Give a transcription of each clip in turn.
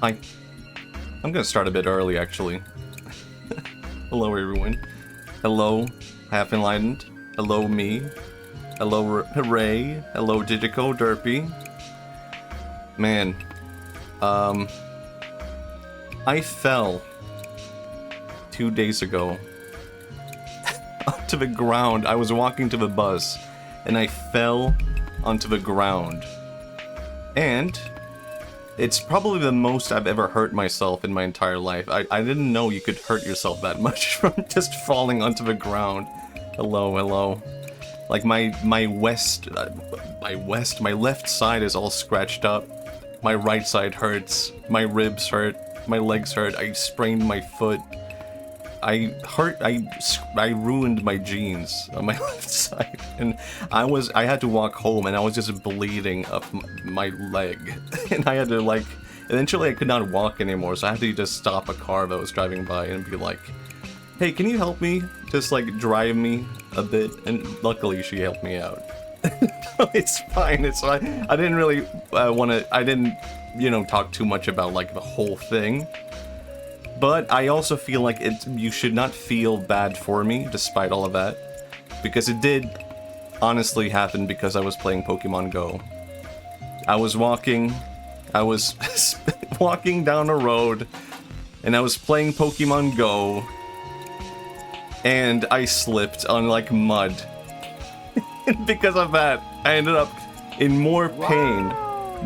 Hi. I'm gonna start a bit early, actually. Hello, everyone. Hello, Half Enlightened. Hello, me. Hello, Ray. Hello, Digico, Derpy. Man, I fell 2 days ago onto the ground. I was walking to the bus, and I fell onto the ground. And it's probably the most I've ever hurt myself in my entire life. I didn't know you could hurt yourself that much from just falling onto the ground. Hello, hello. Like my left side is all scratched up. My right side hurts. My ribs hurt. My legs hurt. I sprained my foot. I ruined my jeans on my left side, and I had to walk home, and I was just bleeding up my leg, and I had to, like, eventually I could not walk anymore, so I had to just stop a car that was driving by and be like, hey, can you help me? Just, like, drive me a bit, and luckily she helped me out. It's fine, it's fine. I didn't really I didn't, you know, talk too much about, like, the whole thing. But I also feel like you should not feel bad for me, despite all of that. Because it did honestly happen because I was playing Pokemon Go. I was walking down a road, and I was playing Pokemon Go, and I slipped on, like, mud. And because of that, I ended up in more pain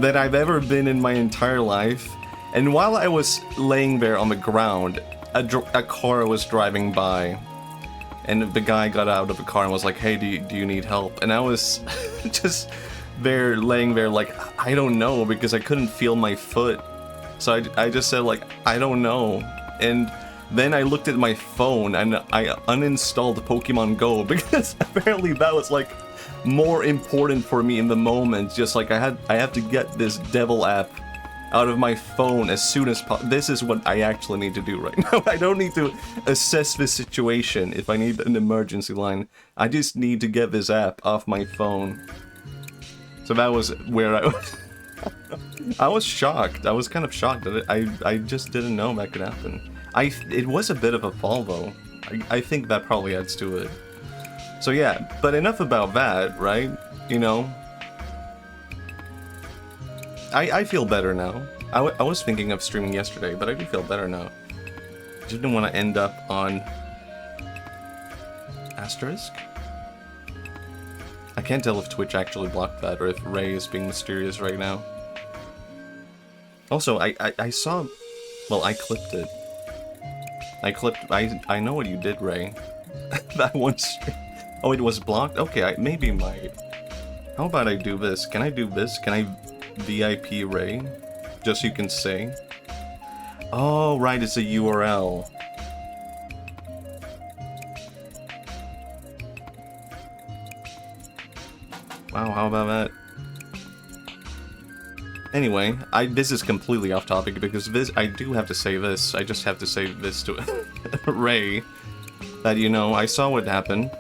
than I've ever been in my entire life. And while I was laying there on the ground, a car was driving by, and the guy got out of the car and was like, hey, do you need help? And I was just there, laying there like, I don't know, because I couldn't feel my foot. So I just said, like, I don't know. And then I looked at my phone and I uninstalled Pokemon Go, because apparently that was, like, more important for me in the moment. Just like, I have to get this devil app out of my phone as soon as possible. This is what I actually need to do right now. I don't need to assess the situation if I need an emergency line. I just need to get this app off my phone. So that was where I was. I was shocked. I was kind of shocked that I just didn't know that could happen. It was a bit of a fall though. I think that probably adds to it. So yeah, but enough about that, right? You know, I feel better now. I was thinking of streaming yesterday, but I do feel better now. I just didn't want to end up on Asterisk? I can't tell if Twitch actually blocked that or if Ray is being mysterious right now. Also, I saw... Well, I clipped it. I know what you did, Ray. That one stream. Oh, it was blocked? Okay, maybe my... How about I do this? Can I do this? Can I VIP Ray? Just so you can say. Oh, right, it's a URL. Wow, how about that? Anyway, this is completely off topic because I do have to say this. I just have to say this to Ray. That, you know, I saw what happened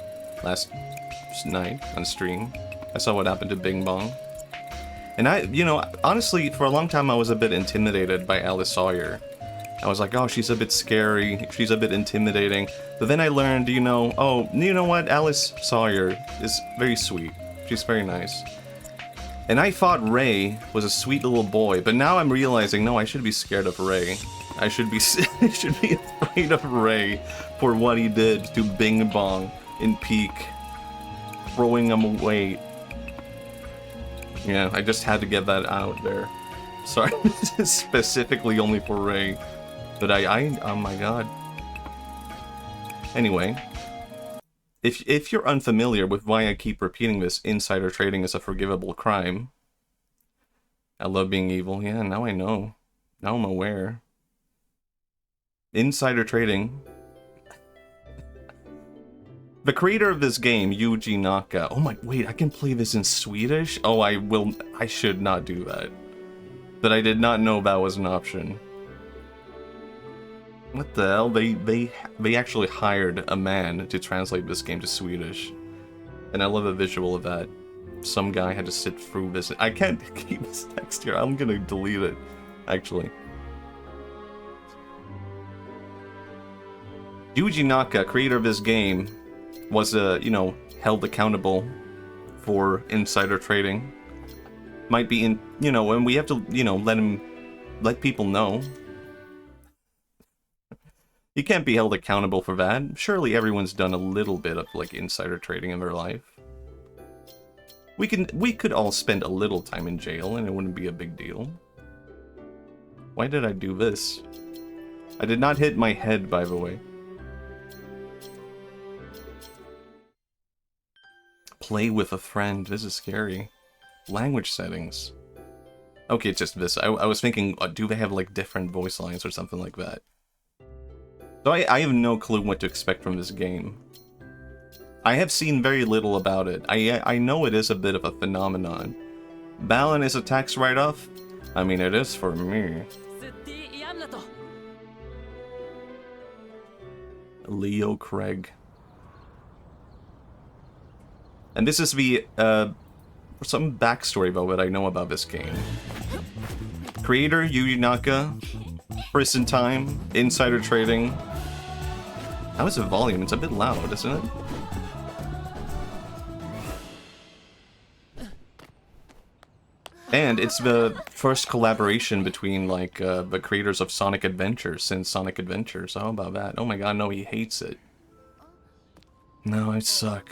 last night on stream. I saw what happened to Bing Bong. And you know, honestly, for a long time I was a bit intimidated by Alice Sawyer. I was like, oh, she's a bit scary, she's a bit intimidating. But then I learned, you know, oh, you know what? Alice Sawyer is very sweet. She's very nice. And I thought Ray was a sweet little boy, but now I'm realizing, no, I should be scared of Ray. I should be afraid of Ray for what he did to Bing Bong in Peak, throwing him away. Yeah, I just had to get that out there. Sorry, specifically only for Ray. But oh my god. Anyway, if you're unfamiliar with why I keep repeating this, insider trading is a forgivable crime. I love being evil. Yeah, now I know. Now I'm aware. Insider trading. The creator of this game, Yuji Naka. Oh my, wait, I can play this in Swedish? Oh, I should not do that. But I did not know that was an option. What the hell? They actually hired a man to translate this game to Swedish. And I love a visual of that. Some guy had to sit through this. I can't keep this text here. I'm gonna delete it, actually. Yuji Naka, creator of this game, was, you know, held accountable for insider trading. Might be in, you know, and we have to, you know, let people know. You can't be held accountable for that. Surely everyone's done a little bit of, like, insider trading in their life. We could all spend a little time in jail and it wouldn't be a big deal. Why did I do this? I did not hit my head, by the way. Play with a friend. This is scary. Language settings. Okay, it's just this. I was thinking, do they have, like, different voice lines or something like that? So I have no clue what to expect from this game. I have seen very little about it. I know it is a bit of a phenomenon. Balan is a tax write-off? I mean, it is for me. Leo Craig. And this is the, some backstory about what I know about this game. Creator, Yuji Naka. Prison time. Insider trading. How is the volume? It's a bit loud, isn't it? And it's the first collaboration between, like, the creators of Sonic Adventure since Sonic Adventure. So how about that? Oh my god, no, he hates it. No, I suck.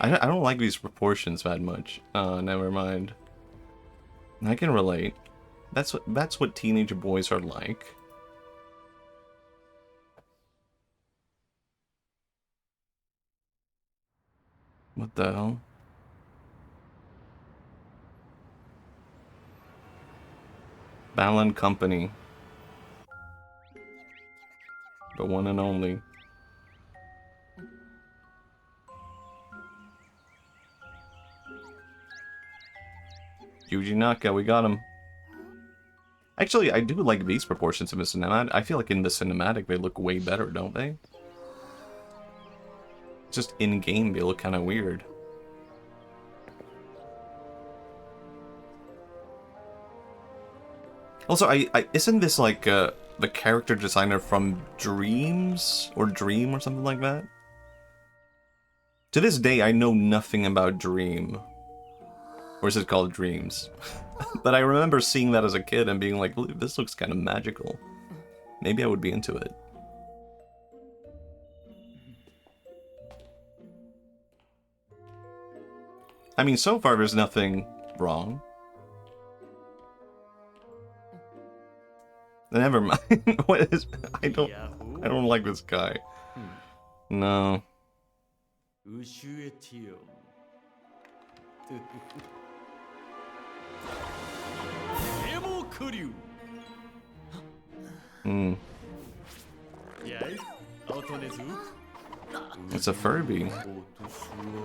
I don't like these proportions that much. Never mind. I can relate. That's what teenage boys are like. What the hell? Balan Company. The one and only. Yuji Naka, we got him. Actually, I do like these proportions in the cinematic. I feel like in the cinematic they look way better, don't they? Just in-game, they look kind of weird. Also, isn't this like the character designer from Dreams? Or Dream or something like that? To this day, I know nothing about Dream. Or is it called Dreams? But I remember seeing that as a kid and being like, this looks kind of magical. Maybe I would be into it. I mean, so far there's nothing wrong. Never mind. What is? I don't like this guy. No. It's a Furby.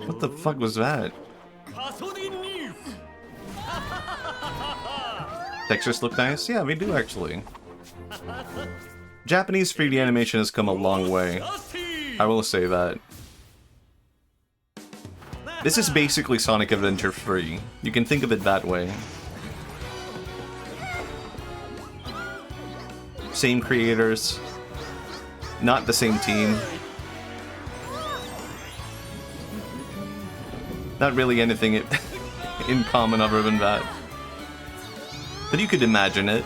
What the fuck was that? Textures look nice? Yeah, they do actually. Japanese 3D animation has come a long way. I will say that. This is basically Sonic Adventure 3. You can think of it that way. Same creators. Not the same team. Not really anything in common other than that. But you could imagine it.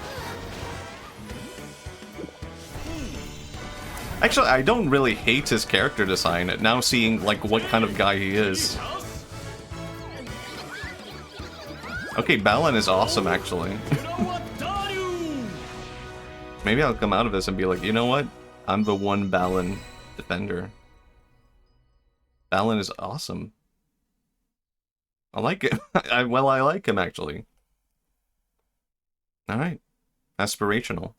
Actually, I don't really hate his character design, now seeing, like, what kind of guy he is. Okay, Balan is awesome, actually. Maybe I'll come out of this and be like, you know what? I'm the one Balan defender. Balan is awesome. I like it. Well, I like him, actually. Alright. Aspirational.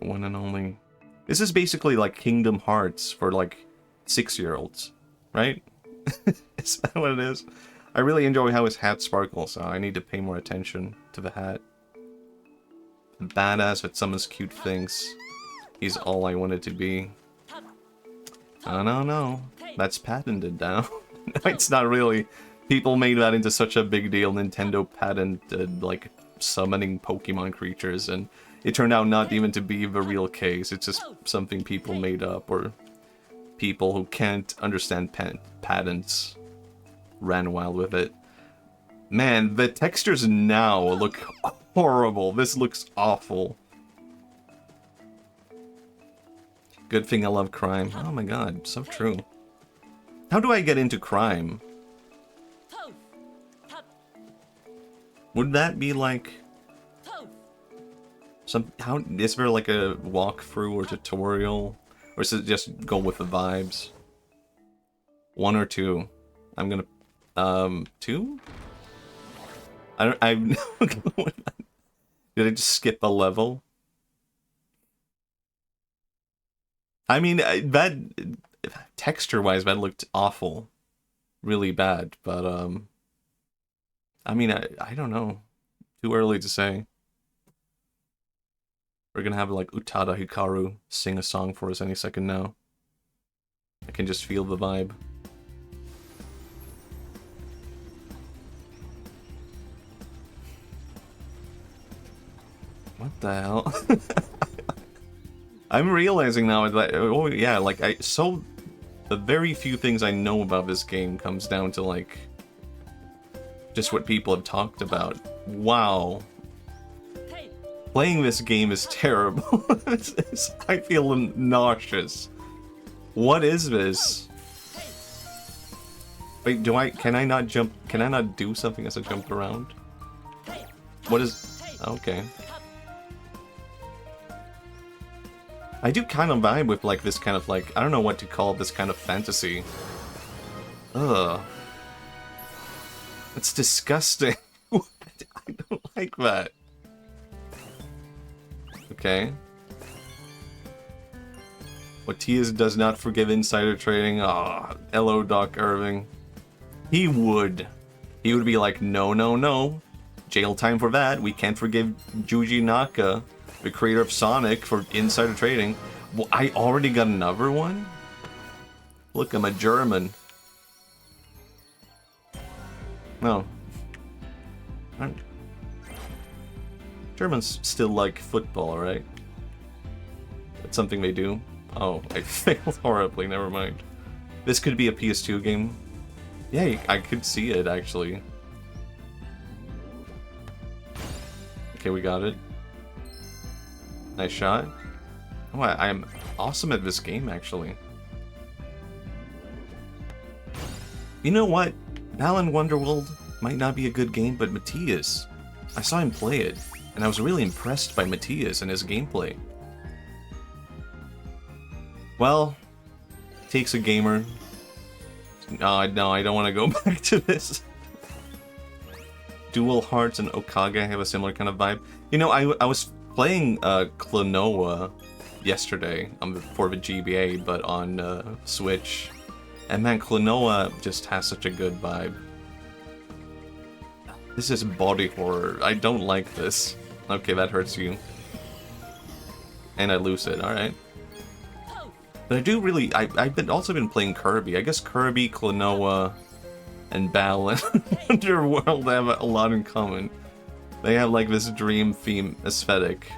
One and only. This is basically like Kingdom Hearts for, like, 6-year-olds. Right? Is that what it is? I really enjoy how his hat sparkles, so I need to pay more attention to the hat. Badass with some of his cute things. He's all I wanted to be. Oh, no. That's patented now. No, it's not really. People made that into such a big deal. Nintendo patented, like, summoning Pokemon creatures, and it turned out not even to be the real case. It's just something people made up, or people who can't understand patents ran wild with it. Man, the textures now look horrible. This looks awful. Good thing I love crime. Oh my god, so true. How do I get into crime? Would that be like how is there like a walkthrough or tutorial, or is it just go with the vibes? 1 or 2? I'm gonna 2? I'm did I just skip a level? I mean, that texture-wise, that looked awful, really bad. But I mean, I don't know. Too early to say. We're gonna have like Utada Hikaru sing a song for us any second now. I can just feel the vibe. What the hell? I'm realizing now that, oh yeah, like the very few things I know about this game comes down to like just what people have talked about. Wow. Playing this game is terrible. I feel nauseous. What is this? Wait, can I not jump? Can I not do something as I jump around? What is... Okay. I do kind of vibe with like this kind of like, I don't know what to call this kind of fantasy. Ugh. It's disgusting. I don't like that. Okay. Matias does not forgive insider trading. Ah, hello, Doc Irving. He would. He would be like, no, no, no. Jail time for that. We can't forgive Yuji Naka, the creator of Sonic, for insider trading. Well, I already got another one? Look, I'm a German. No. Germans still like football, right? That's something they do. Oh, I failed horribly, never mind. This could be a PS2 game. Yeah, I could see it, actually. Okay, we got it. Nice shot. Oh, I'm awesome at this game, actually. You know what? Balan Wonderworld might not be a good game, but Matias, I saw him play it, and I was really impressed by Matias and his gameplay. Well, takes a gamer. No, I don't want to go back to this. Dual Hearts and Okage have a similar kind of vibe. You know, I was playing Klonoa yesterday for the GBA, but on Switch. And man, Klonoa just has such a good vibe. This is body horror. I don't like this. Okay, that hurts you. And I lose it, alright. But I do really... I've also been playing Kirby. I guess Kirby, Klonoa, and Balan Underworld have a lot in common. They have like this dream theme aesthetic.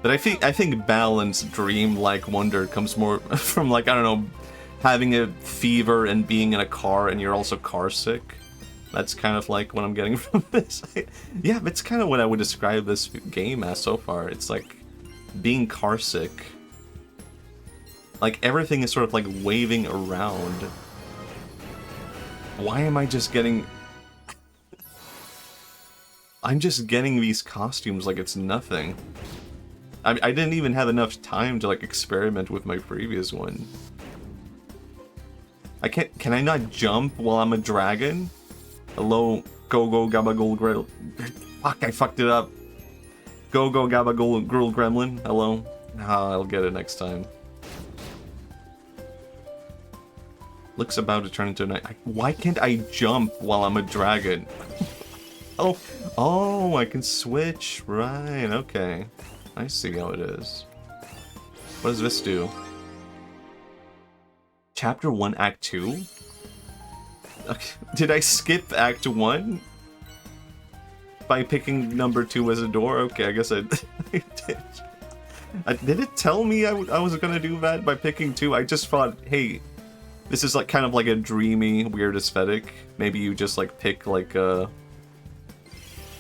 But I think Balan's dream-like wonder comes more from like, I don't know, having a fever and being in a car and you're also car sick. That's kind of like what I'm getting from this. Yeah, that's kind of what I would describe this game as so far. It's like being car sick. Like everything is sort of like waving around. Why am I just getting... I'm just getting these costumes like it's nothing. I didn't even have enough time to like experiment with my previous one. Can I not jump while I'm a dragon? Hello, Go Gabagool Grill. Fuck, I fucked it up. Go Gabagool Grill Gremlin. Hello. I'll get it next time. Looks about to turn into a night. Why can't I jump while I'm a dragon? Oh, I can switch. Right, okay. I see how it is. What does this do? Chapter 1, Act 2? Okay. Did I skip Act 1? By picking number 2 as a door? Okay, I guess I did. Did it tell me I was gonna do that by picking 2? I just thought, hey, this is like kind of like a dreamy, weird aesthetic. Maybe you just like pick like a,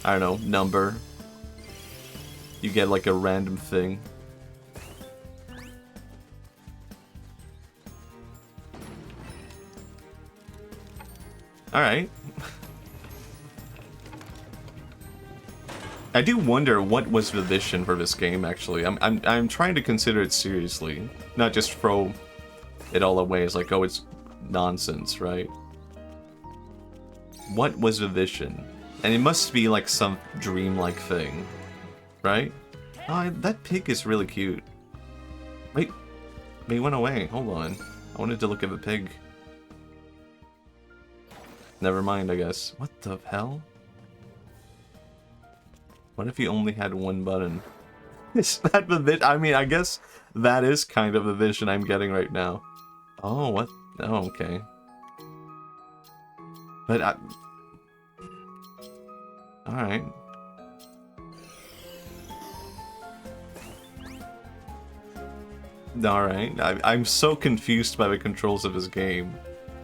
I don't know, number. You get like a random thing. Alright. I do wonder what was the vision for this game, actually. I'm trying to consider it seriously. Not just throw it all away as like, oh, it's nonsense, right? What was the vision? And it must be like some dreamlike thing, right? Oh, that pig is really cute. Wait, he went away. Hold on. I wanted to look at the pig. Never mind, I guess. What the hell? What if you only had one button? Is that the vision? I mean, I guess that is kind of the vision I'm getting right now. Oh, what? Oh, okay. But alright. Alright. I'm so confused by the controls of this game.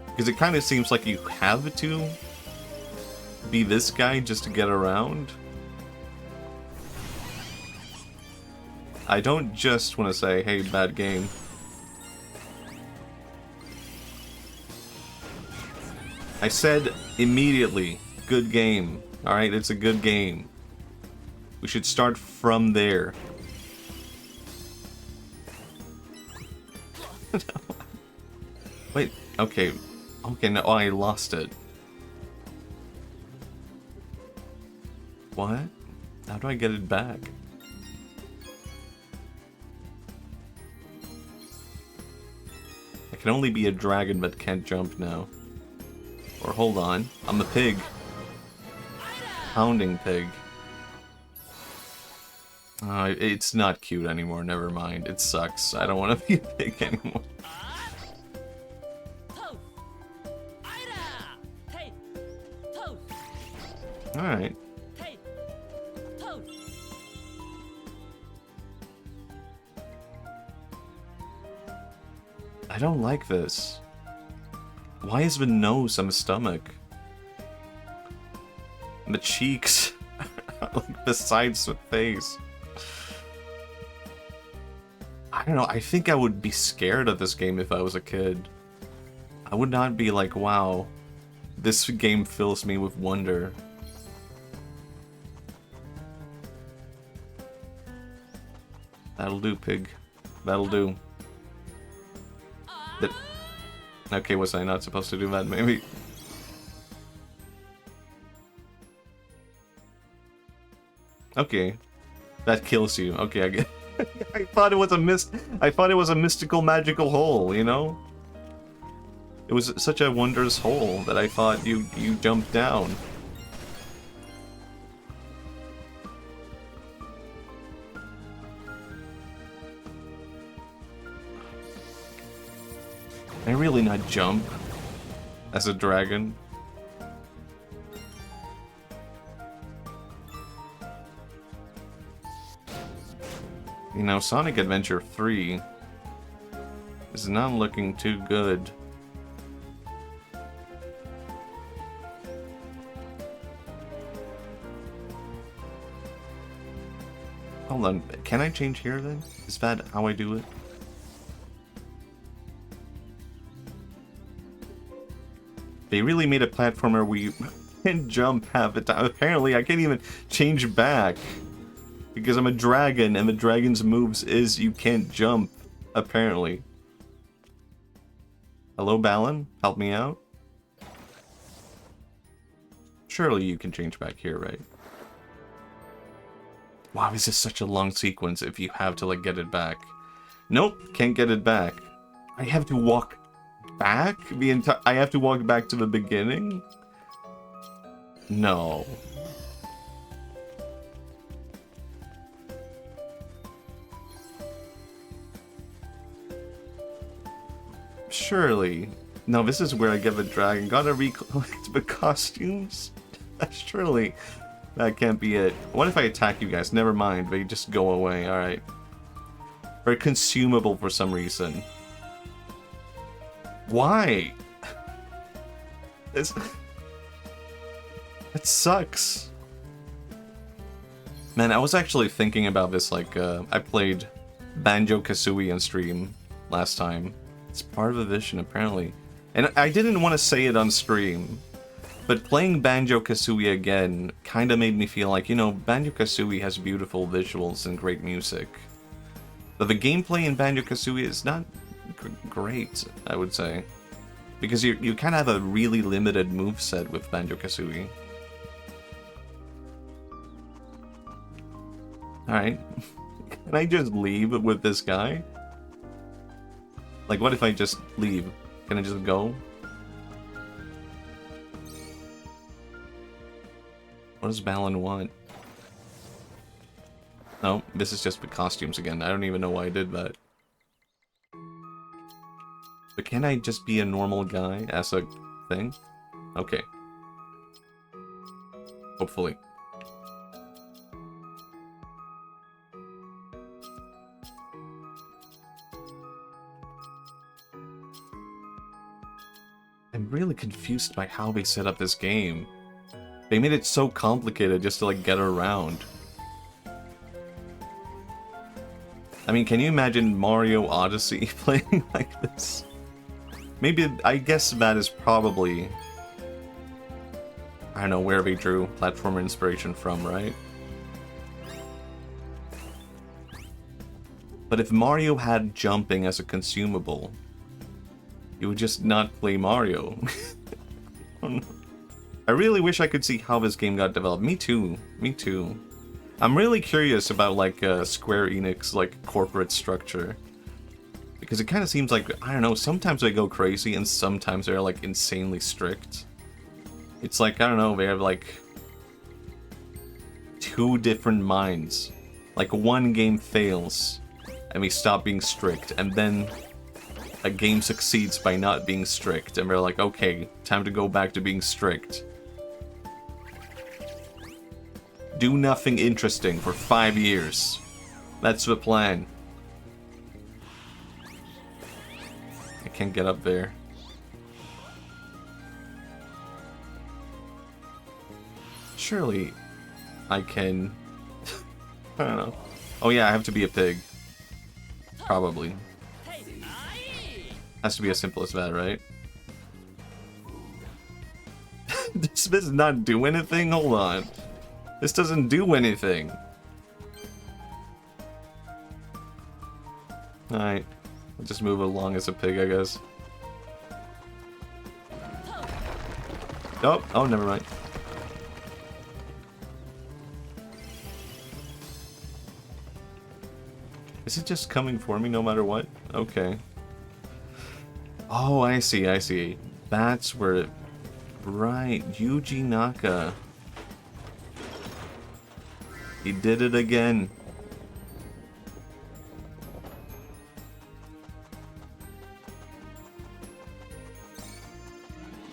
Because it kind of seems like you have to be this guy just to get around. I don't just want to say, hey, bad game. I said immediately, good game. Alright, it's a good game. We should start from there. Wait, okay. Okay, no, I lost it. What? How do I get it back? I can only be a dragon but can't jump now. Or hold on, I'm a pig. Pounding pig. It's not cute anymore, never mind. It sucks. I don't want to be a pig anymore. Alright. I don't like this. Why is the nose on the stomach? And the cheeks like besides the face. I don't know, I think I would be scared of this game if I was a kid. I would not be like, wow, this game fills me with wonder. That'll do, pig. That'll do. Okay, was I not supposed to do that, maybe? Okay. That kills you. Okay, I get I thought it was a mystical magical hole, you know? It was such a wondrous hole that I thought you jumped down. Can I really not jump as a dragon? You know, Sonic Adventure 3 is not looking too good. Hold on, can I change here then? Is that how I do it? They really made a platformer where you can jump half the time. Apparently, I can't even change back. Because I'm a dragon, and the dragon's moves is you can't jump, apparently. Hello, Balan? Help me out? Surely you can change back here, right? Wow, this is such a long sequence if you have to, like, get it back. Nope, can't get it back. I have to walk back? I have to walk back to the beginning? No. Surely. No, this is where I get the dragon. Gotta recollect the costumes. Surely that can't be it. What if I attack you guys? Never mind, they just go away. Alright. Very consumable for some reason. Why? It sucks. Man, I was actually thinking about this, like, I played Banjo-Kazooie on stream last time. It's part of the vision, apparently. And I didn't want to say it on stream, but playing Banjo-Kazooie again kind of made me feel like, you know, Banjo-Kazooie has beautiful visuals and great music. But the gameplay in Banjo-Kazooie is not great, I would say. Because you kind of have a really limited moveset with Banjo-Kazooie. Alright. Can I just leave with this guy? Like, what if I just leave? Can I just go? What does Balin want? No, this is just the costumes again. I don't even know why I did that. But can I just be a normal guy as a thing? Okay. Hopefully. I'm really confused by how they set up this game. They made it so complicated just to, like, get around. I mean, can you imagine Mario Odyssey playing like this? Maybe, I guess that is probably... I don't know where they drew platformer inspiration from, right? But if Mario had jumping as a consumable, you would just not play Mario. I really wish I could see how this game got developed. Me too. Me too. I'm really curious about, like, Square Enix, like, corporate structure. Because it kind of seems like, I don't know, sometimes they go crazy and sometimes they're, like, insanely strict. It's like, I don't know, they have, like, two different minds. Like, one game fails and we stop being strict, and then a game succeeds by not being strict, and we're like, okay, time to go back to being strict. Do nothing interesting for 5 years. That's the plan. I can't get up there. Surely I can... I don't know. Oh yeah, I have to be a pig. Probably. Has to be as simple as that, right? Does this not do anything? Hold on. This doesn't do anything. Alright. I'll just move along as a pig, I guess. Oh, never mind. Is it just coming for me no matter what? Okay. Oh, I see, I see. That's where it... Right, Yuji Naka. He did it again.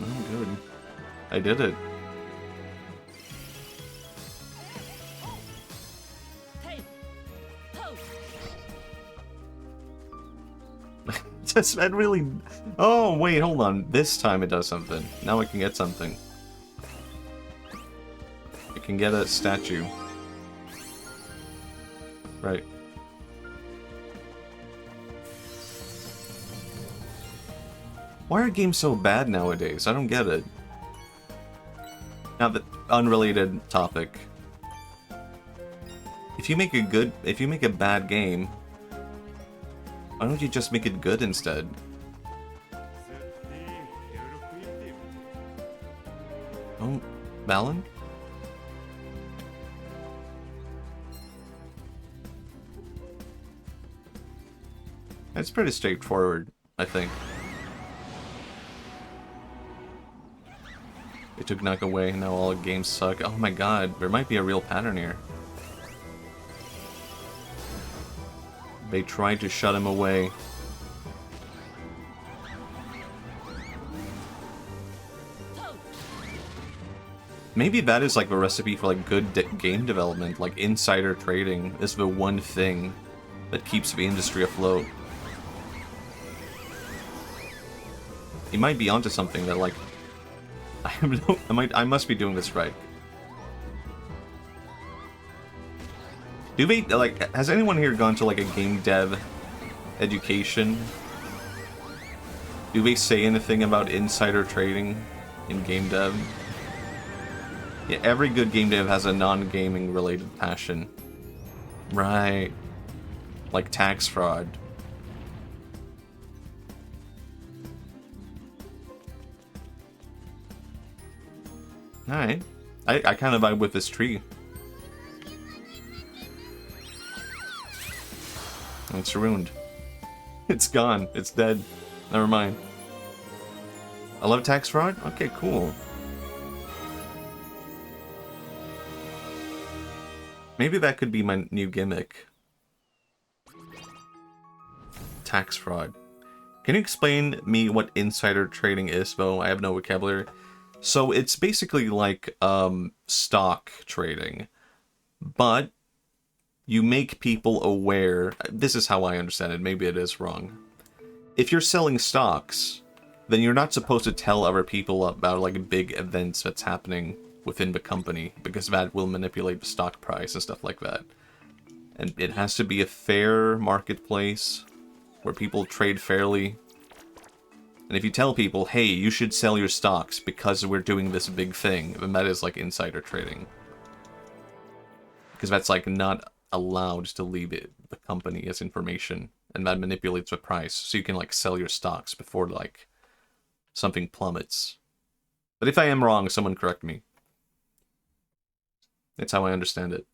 Oh, good. I did it. Does that really... Oh, wait, hold on. This time it does something. Now I can get something. I can get a statue. Right. Why are games so bad nowadays? I don't get it. Now, the unrelated topic. If you make a bad game, why don't you just make it good instead? Oh, Balin? It's pretty straightforward, I think. They took Knock away, now all games suck. Oh my god, there might be a real pattern here. They tried to shut him away. Maybe that is like the recipe for like good game development. Like insider trading is the one thing that keeps the industry afloat. You might be onto something that like I must be doing this right. Do they like? Has anyone here gone to like a game dev education? Do they say anything about insider trading in game dev? Yeah, every good game dev has a non-gaming related passion. Right. Like tax fraud. Alright. I kind of vibe with this tree. It's ruined. It's gone. It's dead. Never mind. I love tax fraud? Okay, cool. Maybe that could be my new gimmick. Tax fraud. Can you explain me what insider trading is, though? I have no vocabulary. So it's basically like stock trading, but you make people aware. This is how I understand it. Maybe it is wrong. If you're selling stocks, then you're not supposed to tell other people about like big events that's happening within the company, because that will manipulate the stock price and stuff like that. And it has to be a fair marketplace where people trade fairly. And if you tell people, hey, you should sell your stocks because we're doing this big thing, then that is like insider trading. Because that's like not allowed to leave the company as information, and that manipulates the price, so you can like sell your stocks before like something plummets. But if I am wrong, someone correct me. That's how I understand it.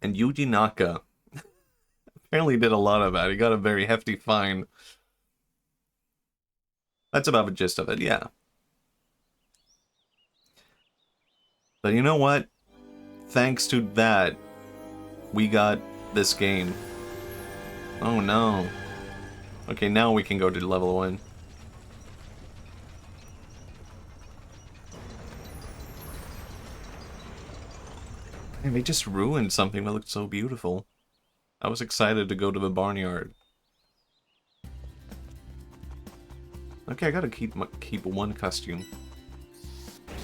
And Yuji Naka apparently did a lot of that. He got a very hefty fine. That's about the gist of it, yeah. But you know what? Thanks to that, we got this game. Oh no. Okay, now we can go to level 1. And they just ruined something that looked so beautiful. I was excited to go to the barnyard. Okay, I gotta keep one costume.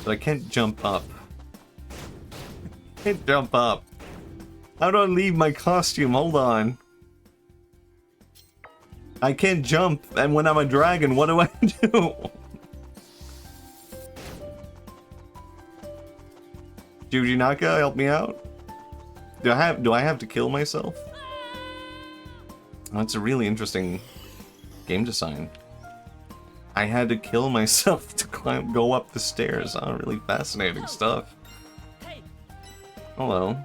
But I can't jump up. I can't jump up. How do I leave my costume? Hold on. I can't jump, and when I'm a dragon, what do I do? Yuji Naka, help me out. Do I have to kill myself? That's a really interesting game design. I had to kill myself to go up the stairs. Oh, really fascinating stuff. Hello.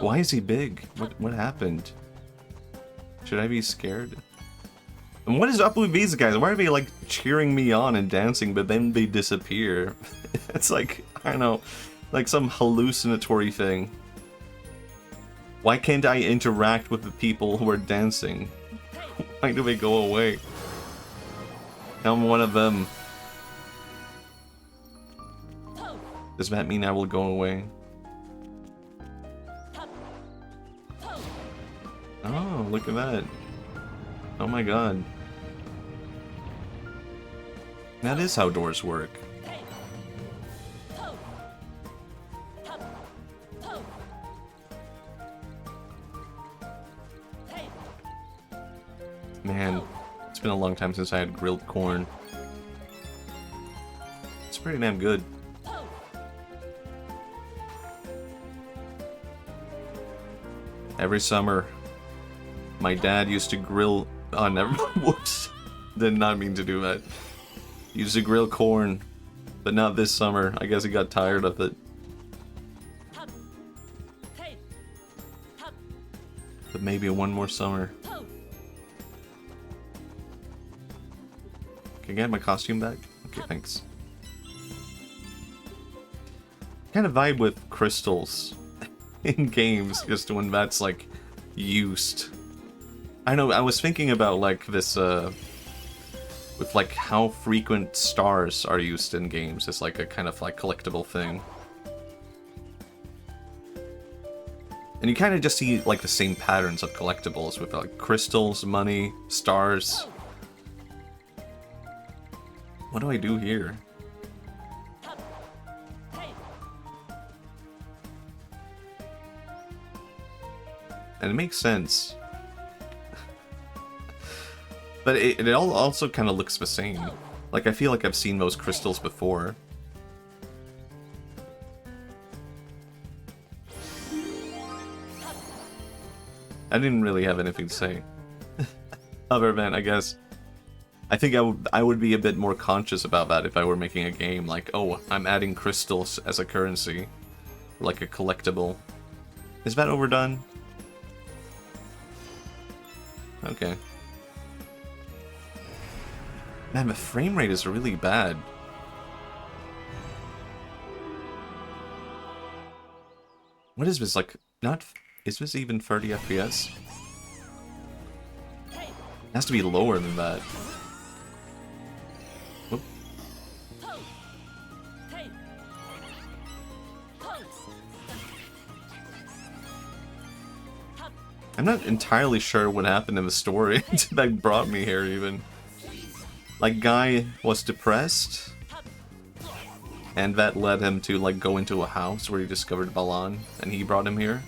Why is he big? What happened? Should I be scared? And what is up with these guys? Why are they like cheering me on and dancing, but then they disappear? It's like, I don't know, like some hallucinatory thing. Why can't I interact with the people who are dancing? Why do they go away? I'm one of them. Does that mean I will go away? Oh, look at that. Oh my god. That is how doors work. Man, it's been a long time since I had grilled corn. It's pretty damn good. Every summer, my dad used to grill... Oh, never mind. Whoops. Did not mean to do that. He used to grill corn, but not this summer. I guess he got tired of it. But maybe one more summer. Can I get my costume back? Okay, thanks. kind of vibe with crystals in games, just when that's like used. I know, I was thinking about like this with like how frequent stars are used in games as like a kind of like collectible thing. And you kind of just see like the same patterns of collectibles with like crystals, money, stars. What do I do here? And it makes sense. But it all also kind of looks the same. Like, I feel like I've seen those crystals before. I didn't really have anything to say. Other than, I guess, I think I would be a bit more conscious about that if I were making a game. Like, oh, I'm adding crystals as a currency. Like a collectible. Is that overdone? Okay. Man, the frame rate is really bad. What is this, like, not... Is this even 30 FPS? It has to be lower than that. Whoop. I'm not entirely sure what happened in the story that brought me here, even. Like, Guy was depressed, and that led him to, like, go into a house where he discovered Balan, and he brought him here.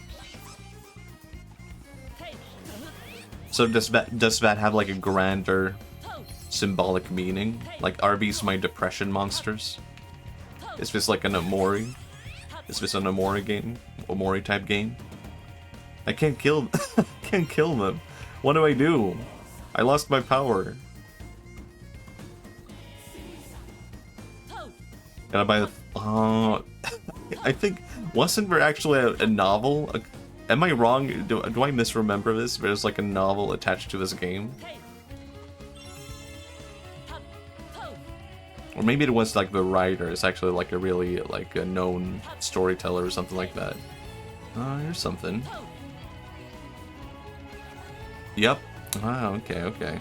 So does that have, like, a grander symbolic meaning? Like, are these my depression monsters? Is this like an Omori? Is this an Omori game? Omori type game? I can't kill can't kill them. What do I do? I lost my power. Can I buy the... I think... Wasn't there actually a novel? Am I wrong? Do I misremember this? There's like a novel attached to this game? Or maybe it was like the writer is actually like a really like a known storyteller or something like that. Here's something. Yep. Ah, okay, okay.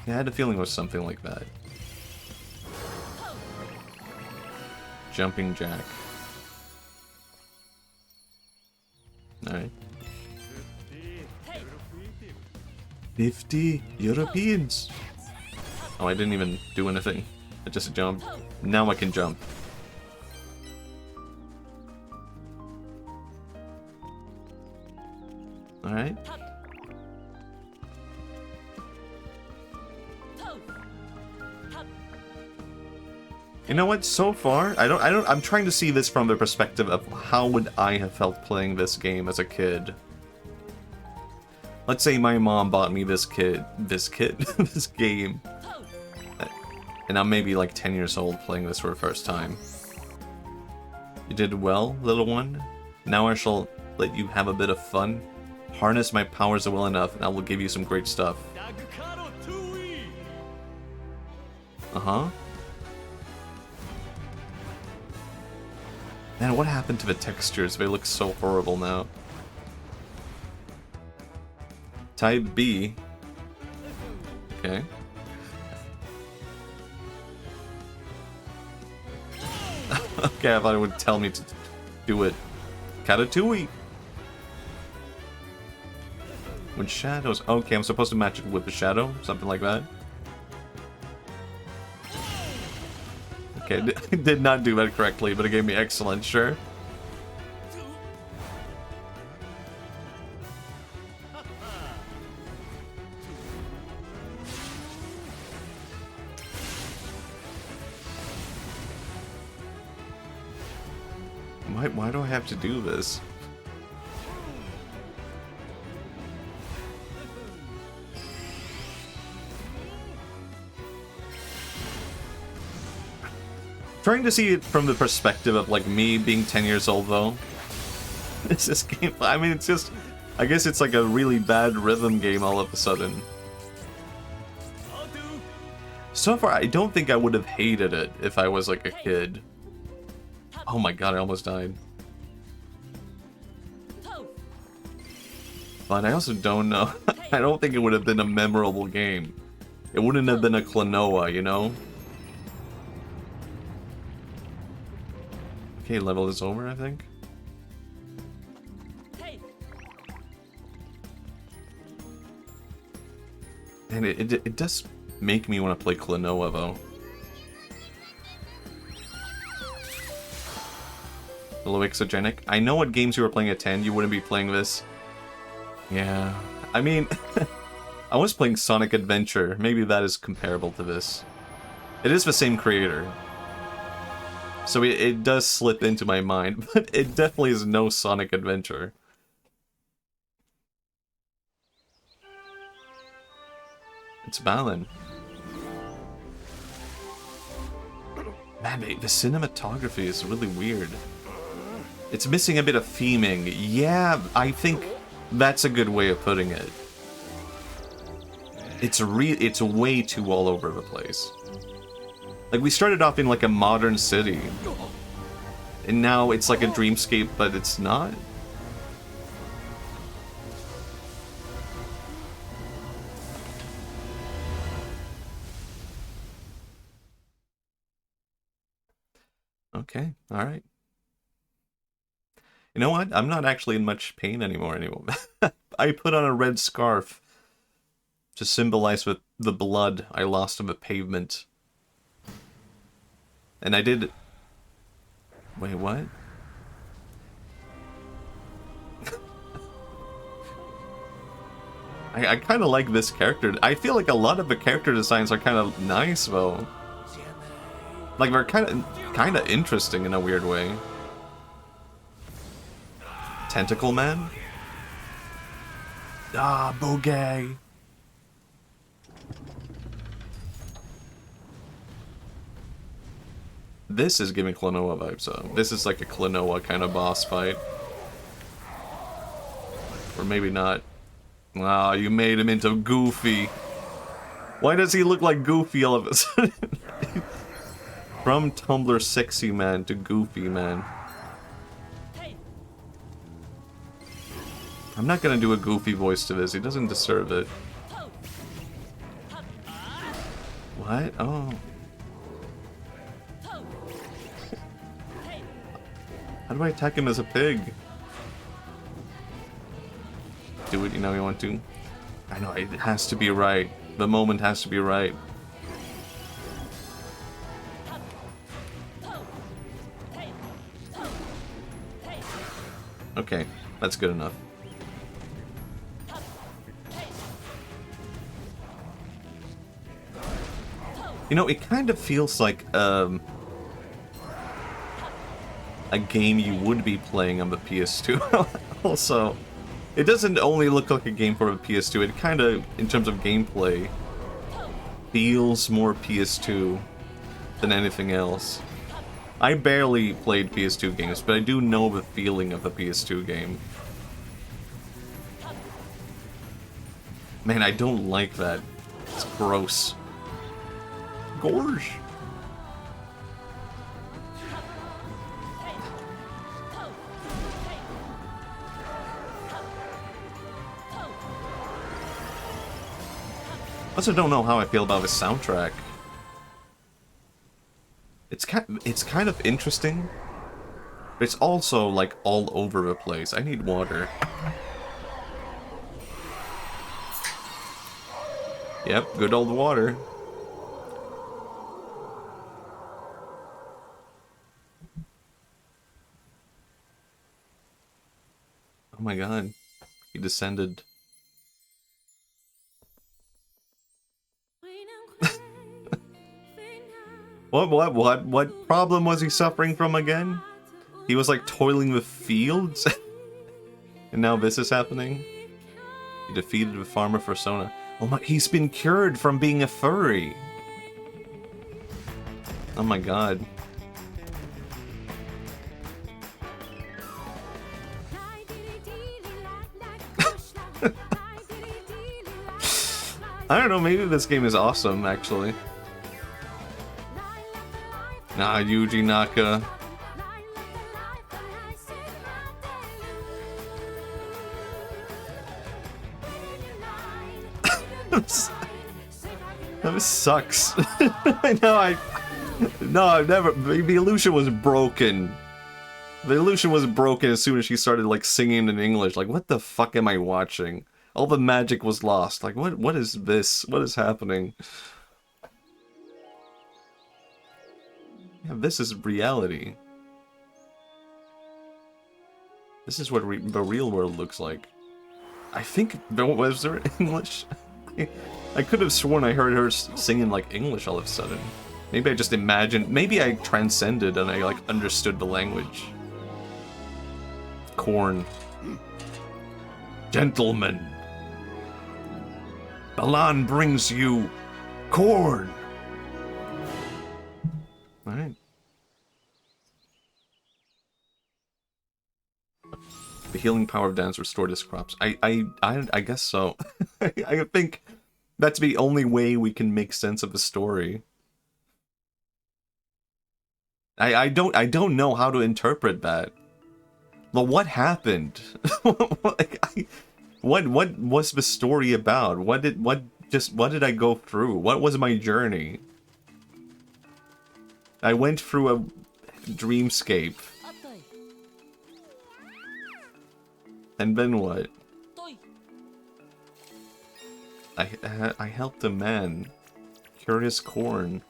Yeah, I had a feeling it was something like that. Jumping Jack. Alright. 50 Europeans! Oh, I didn't even do anything. I just jumped. Now I can jump. Alright. You know what? So far, I'm trying to see this from the perspective of how would I have felt playing this game as a kid. Let's say my mom bought me this this game. And I'm maybe like 10 years old playing this for the first time. You did well, little one. Now I shall let you have a bit of fun. Harness my powers well enough, and I will give you some great stuff. Uh-huh. Man, what happened to the textures? They look so horrible now. Type B. Okay. Okay, I thought it would tell me to do it. Katatui! When shadows... Okay, I'm supposed to match it with the shadow? Something like that? Okay, I did not do that correctly, but it gave me excellent, sure. Why do I have to do this? Trying to see it from the perspective of like me being 10 years old though. It's this game, I mean it's just, I guess it's like a really bad rhythm game all of a sudden. So far I don't think I would have hated it if I was like a kid. Oh my god, I almost died. But I also don't know. I don't think it would have been a memorable game. It wouldn't have been a Klonoa, you know? Okay, level is over, I think. And it does make me want to play Klonoa, though. Hello, Exogenic. I know what games you were playing at 10. You wouldn't be playing this. Yeah. I mean, I was playing Sonic Adventure. Maybe that is comparable to this. It is the same creator. So it does slip into my mind, but it definitely is no Sonic Adventure. It's Balin. Man, the cinematography is really weird. It's missing a bit of theming. Yeah, I think that's a good way of putting it. It's way too all over the place. Like, we started off in like a modern city, and now it's like a dreamscape, but it's not. Okay, alright. You know what? I'm not actually in much pain anymore. I put on a red scarf to symbolize the blood I lost on the pavement. And I did... Wait, what? I kind of like this character. I feel like a lot of the character designs are kind of nice, though. Like, they're kind of interesting in a weird way. Tentacle Man? Ah, Bogey! This is giving Klonoa vibes, though. This is like a Klonoa kind of boss fight. Or maybe not. Ah, you made him into Goofy. Why does he look like Goofy all of a sudden? From Tumblr Sexy Man to Goofy Man. I'm not gonna do a Goofy voice to this, he doesn't deserve it. What? Oh. How do I attack him as a pig? Do it, you know you want to. I know, it has to be right. The moment has to be right. Okay, that's good enough. You know, it kind of feels like a game you would be playing on the PS2. Also, it doesn't only look like a game for the PS2, it kind of, in terms of gameplay, feels more PS2 than anything else. I barely played PS2 games, but I do know the feeling of a PS2 game. Man, I don't like that. It's gross. Gorge! I also don't know how I feel about the soundtrack. It's kind of interesting, but it's also like all over the place. I need water. Yep, good old water. Oh my god, he descended. What problem was he suffering from again? He was like toiling the fields? And now this is happening? He defeated the farmer persona. Oh my, he's been cured from being a furry! Oh my god. I don't know, maybe this game is awesome, actually. Nah, Yuji Naka. That sucks. No, I've never. The illusion was broken. The illusion was broken as soon as she started like singing in English. Like, what the fuck am I watching? All the magic was lost. Like, what is this? What is happening? Yeah, this is reality. This is what the real world looks like. I think, was there English? I could have sworn I heard her singing like English all of a sudden. Maybe I just imagined, maybe I transcended and I like understood the language. Corn. Gentlemen. Balan brings you corn. Alright. The healing power of dance restored his crops. I guess so. I think that's the only way we can make sense of the story. I don't know how to interpret that. Well, what happened? What was the story about? What did I go through? What was my journey? I went through a dreamscape. And then what? I helped a man. Curious Corn.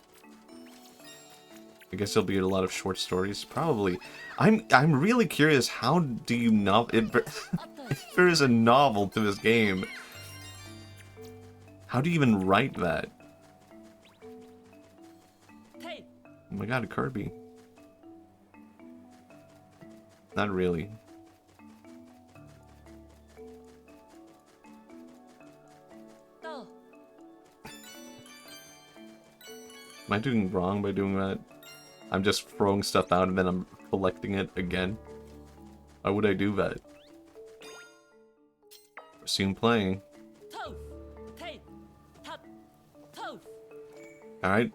I guess there'll be a lot of short stories. Probably. I'm really curious, how do you if there is a novel to this game, how do you even write that? Oh my god, a Kirby. Not really. Am I doing wrong by doing that? I'm just throwing stuff out and then I'm collecting it again. Why would I do that? Resume playing. Alright.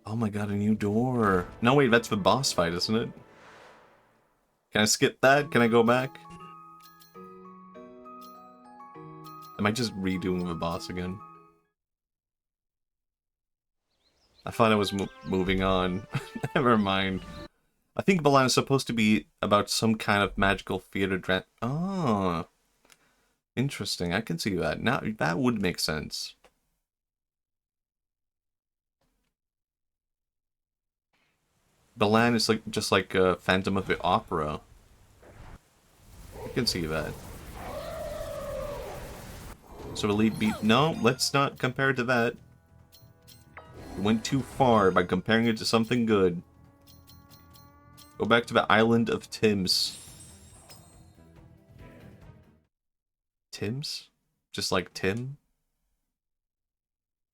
Oh my god, a new door. No, wait, that's the boss fight, isn't it? Can I skip that? Can I go back? Am I just redoing the boss again? I thought I was moving on. Never mind. I think Balan is supposed to be about some kind of magical theater Oh. Interesting. I can see that. Now, that would make sense. Balan is like just like Phantom of the Opera. I can see that. So Elite beat... No, let's not compare it to that. You went too far by comparing it to something good. Go back to the island of Tims. Tims? Just like Tim?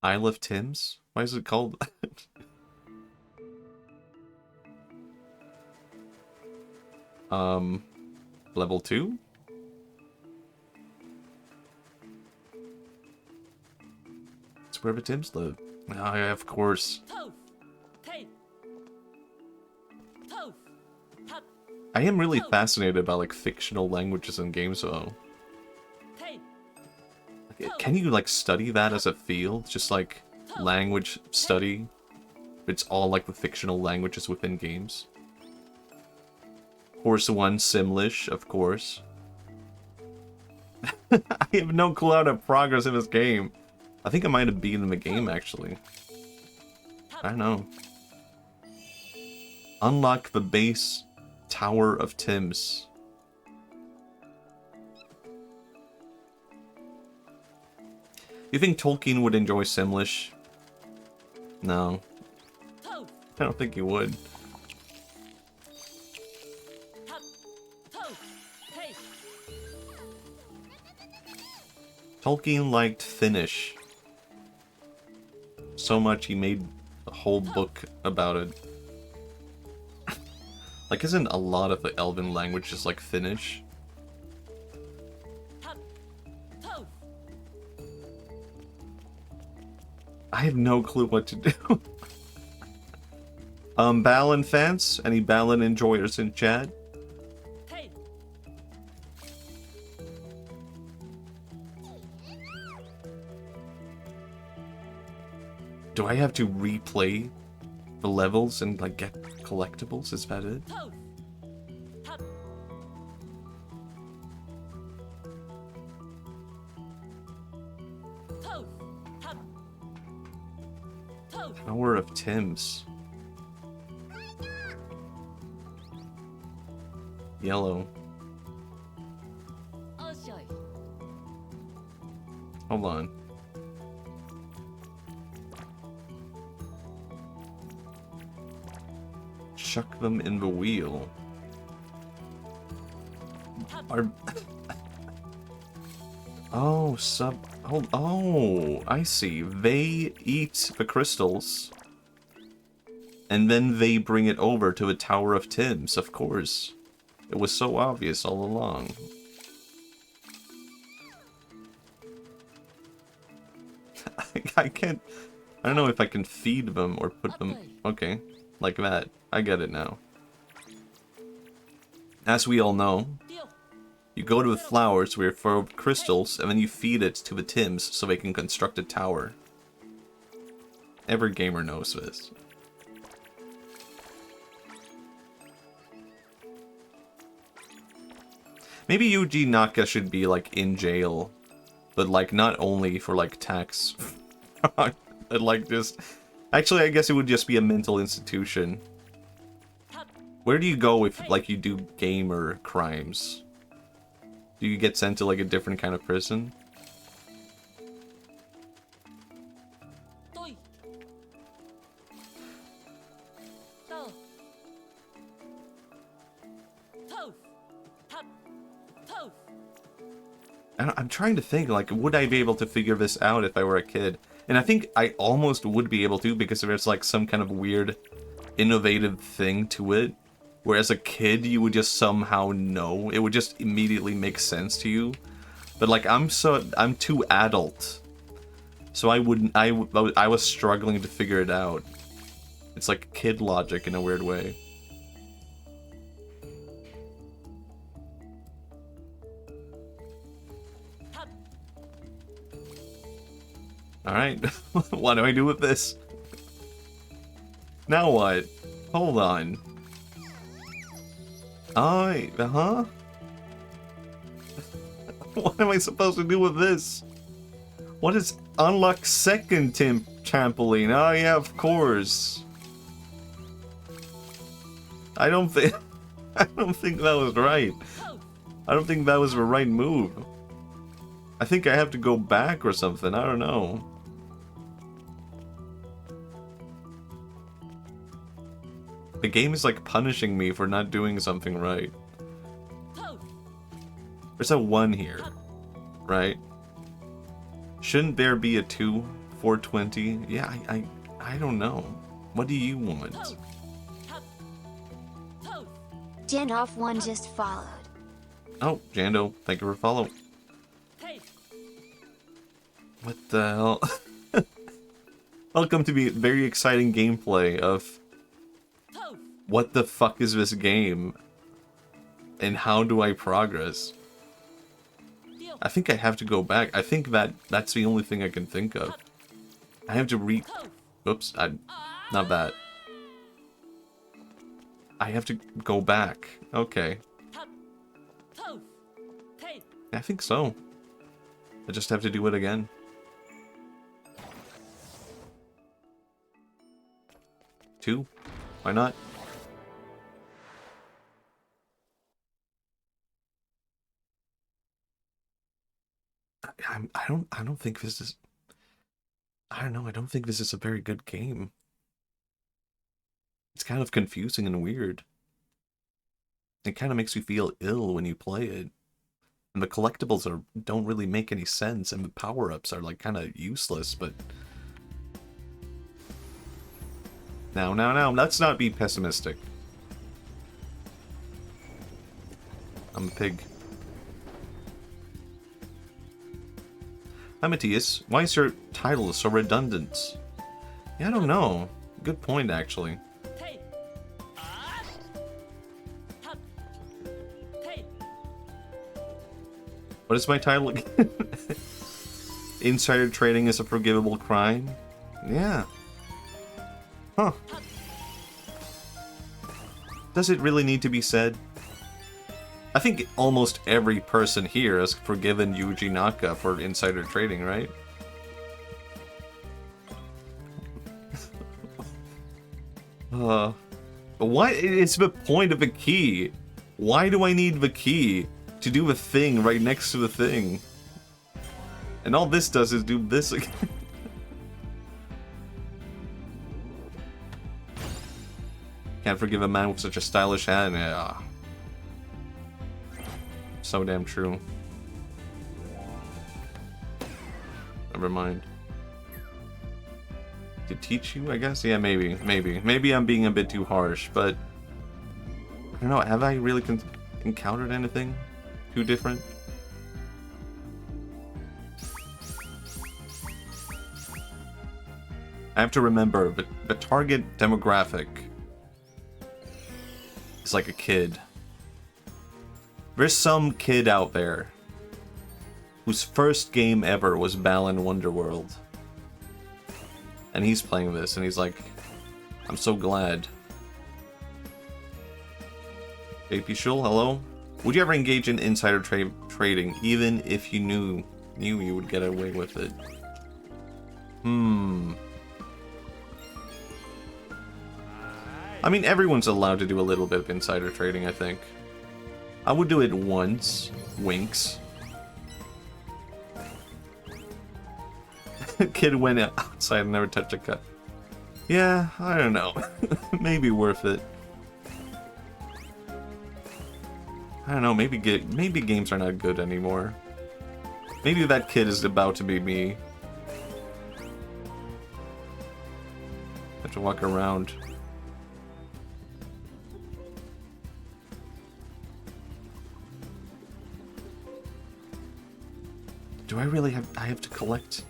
Isle of Tims? Why is it called that? Level 2? It's where the Tims live. Oh, yeah, of course. I am really fascinated about like fictional languages in games though. Can you like study that as a field? Just like language study? It's all like the fictional languages within games. Horse 1, Simlish, of course. I have no clue how to progress in this game. I think I might have beaten the game, actually. I don't know. Unlock the base Tower of Tims. You think Tolkien would enjoy Simlish? No. I don't think he would. Tolkien liked Finnish so much he made a whole book about it. Like, isn't a lot of the Elven language just like Finnish? I have no clue what to do. Balan fans? Any Balan enjoyers in chat? Do I have to replay the levels and like get collectibles? Is that it? Power of Tim's. Yellow. Hold on. Chuck them in the wheel. Oh, oh, I see. They eat the crystals. And then they bring it over to the Tower of Tim's, of course. It was so obvious all along. I can't... I don't know if I can feed them or put them... Okay, like that. I get it now. As we all know, you go to the flowers where you're full of crystals, and then you feed it to the Tims so they can construct a tower. Every gamer knows this. Maybe Yuji Naka should be, like, in jail. But, like, not only for, like, tax. But, like, just... Actually, I guess it would just be a mental institution. Where do you go if, like, you do gamer crimes? Do you get sent to, like, a different kind of prison? I'm trying to think, like, would I be able to figure this out if I were a kid? And I think I almost would be able to, because there's, like, some kind of weird, innovative thing to it. Where as a kid, you would just somehow know. It would just immediately make sense to you. But, like, I'm too adult. So I was struggling to figure it out. It's like kid logic in a weird way. Alright, what do I do with this? Now what? Hold on. Huh? What am I supposed to do with this? What is unlock second trampoline? Oh yeah, of course. I don't think that was right. I don't think that was the right move. I think I have to go back or something, I don't know. The game is like punishing me for not doing something right. There's a 1 here, right? Shouldn't there be a 2? 420? Yeah, I don't know. What do you want? Jandoff 1 just followed. Oh, Jando, thank you for follow. What the hell? Welcome to the very exciting gameplay of what the fuck is this game? And how do I progress? I think I have to go back. I think that's the only thing I can think of. I have to Oops, not that. I have to go back. Okay. I think so. I just have to do it again. Two? Why not? I don't think this is... I don't know, I don't think this is a very good game. It's kind of confusing and weird. It kind of makes you feel ill when you play it. And the collectibles don't really make any sense, and the power-ups are like kind of useless, but... Now, let's not be pessimistic. I'm a pig. Hi, Matthias. Why is your title so redundant? Yeah, I don't know. Good point, actually. What is my title again? Insider trading is a forgivable crime? Yeah, Huh. Does it really need to be said? I think almost every person here has forgiven Yuji Naka for insider trading, right? What is the point of a key? Why do I need the key to do the thing right next to the thing? And all this does is do this again. Can't forgive a man with such a stylish hand. Yeah. So damn true. Never mind. To teach you, I guess? Yeah, maybe. Maybe I'm being a bit too harsh, but... I don't know, have I really encountered anything too different? I have to remember, the target demographic is like a kid. There's some kid out there whose first game ever was Balan Wonderworld. And he's playing this, and he's like, I'm so glad. AP Shul, hello? Would you ever engage in insider trading, even if you knew you would get away with it? I mean, everyone's allowed to do a little bit of insider trading, I think. I would do it once. Winks. Kid went outside and never touched a cut. Yeah, I don't know. Maybe worth it. I don't know, maybe games are not good anymore. Maybe that kid is about to be me. Have to walk around. Do I really have to collect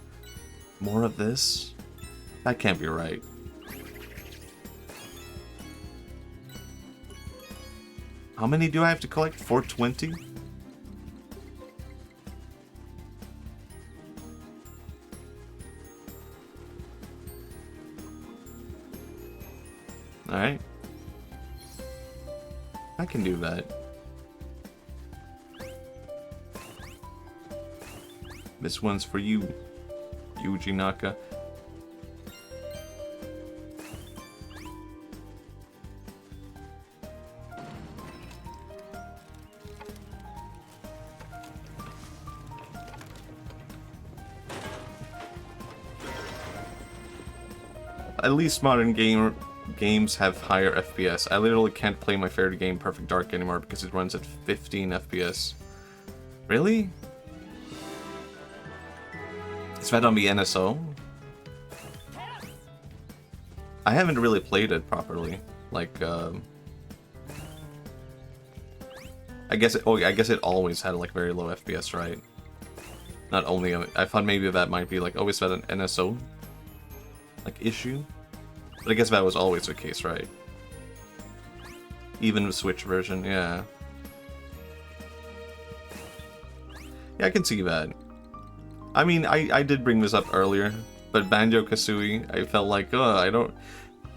more of this? That can't be right. How many do I have to collect? 420? Alright. I can do that. This one's for you, Yuji Naka. At least modern games have higher FPS. I literally can't play my favorite game, Perfect Dark, anymore because it runs at 15 FPS. Really? Is that on the NSO? I haven't really played it properly. Like, I guess it always had like very low FPS, right? Not only I thought maybe that might be like always had an NSO like issue, but I guess that was always the case, right? Even the Switch version, yeah. Yeah, I can see that. I mean, I did bring this up earlier, but Banjo-Kazooie, I felt like,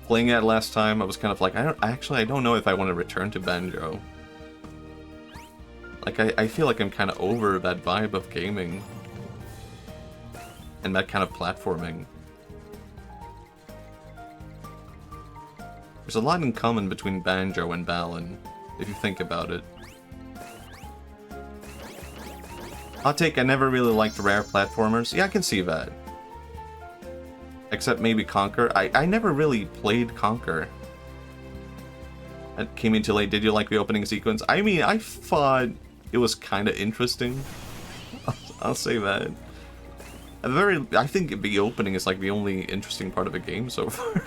playing it last time, I was kind of like, I don't know if I want to return to Banjo. Like, I feel like I'm kind of over that vibe of gaming. And that kind of platforming. There's a lot in common between Banjo and Balan, if you think about it. Hot take, I never really liked rare platformers. Yeah, I can see that. Except maybe Conquer. I never really played Conquer. That came in too late. Did you like the opening sequence? I mean, I thought it was kind of interesting. I'll say that. I think the opening is like the only interesting part of the game so far.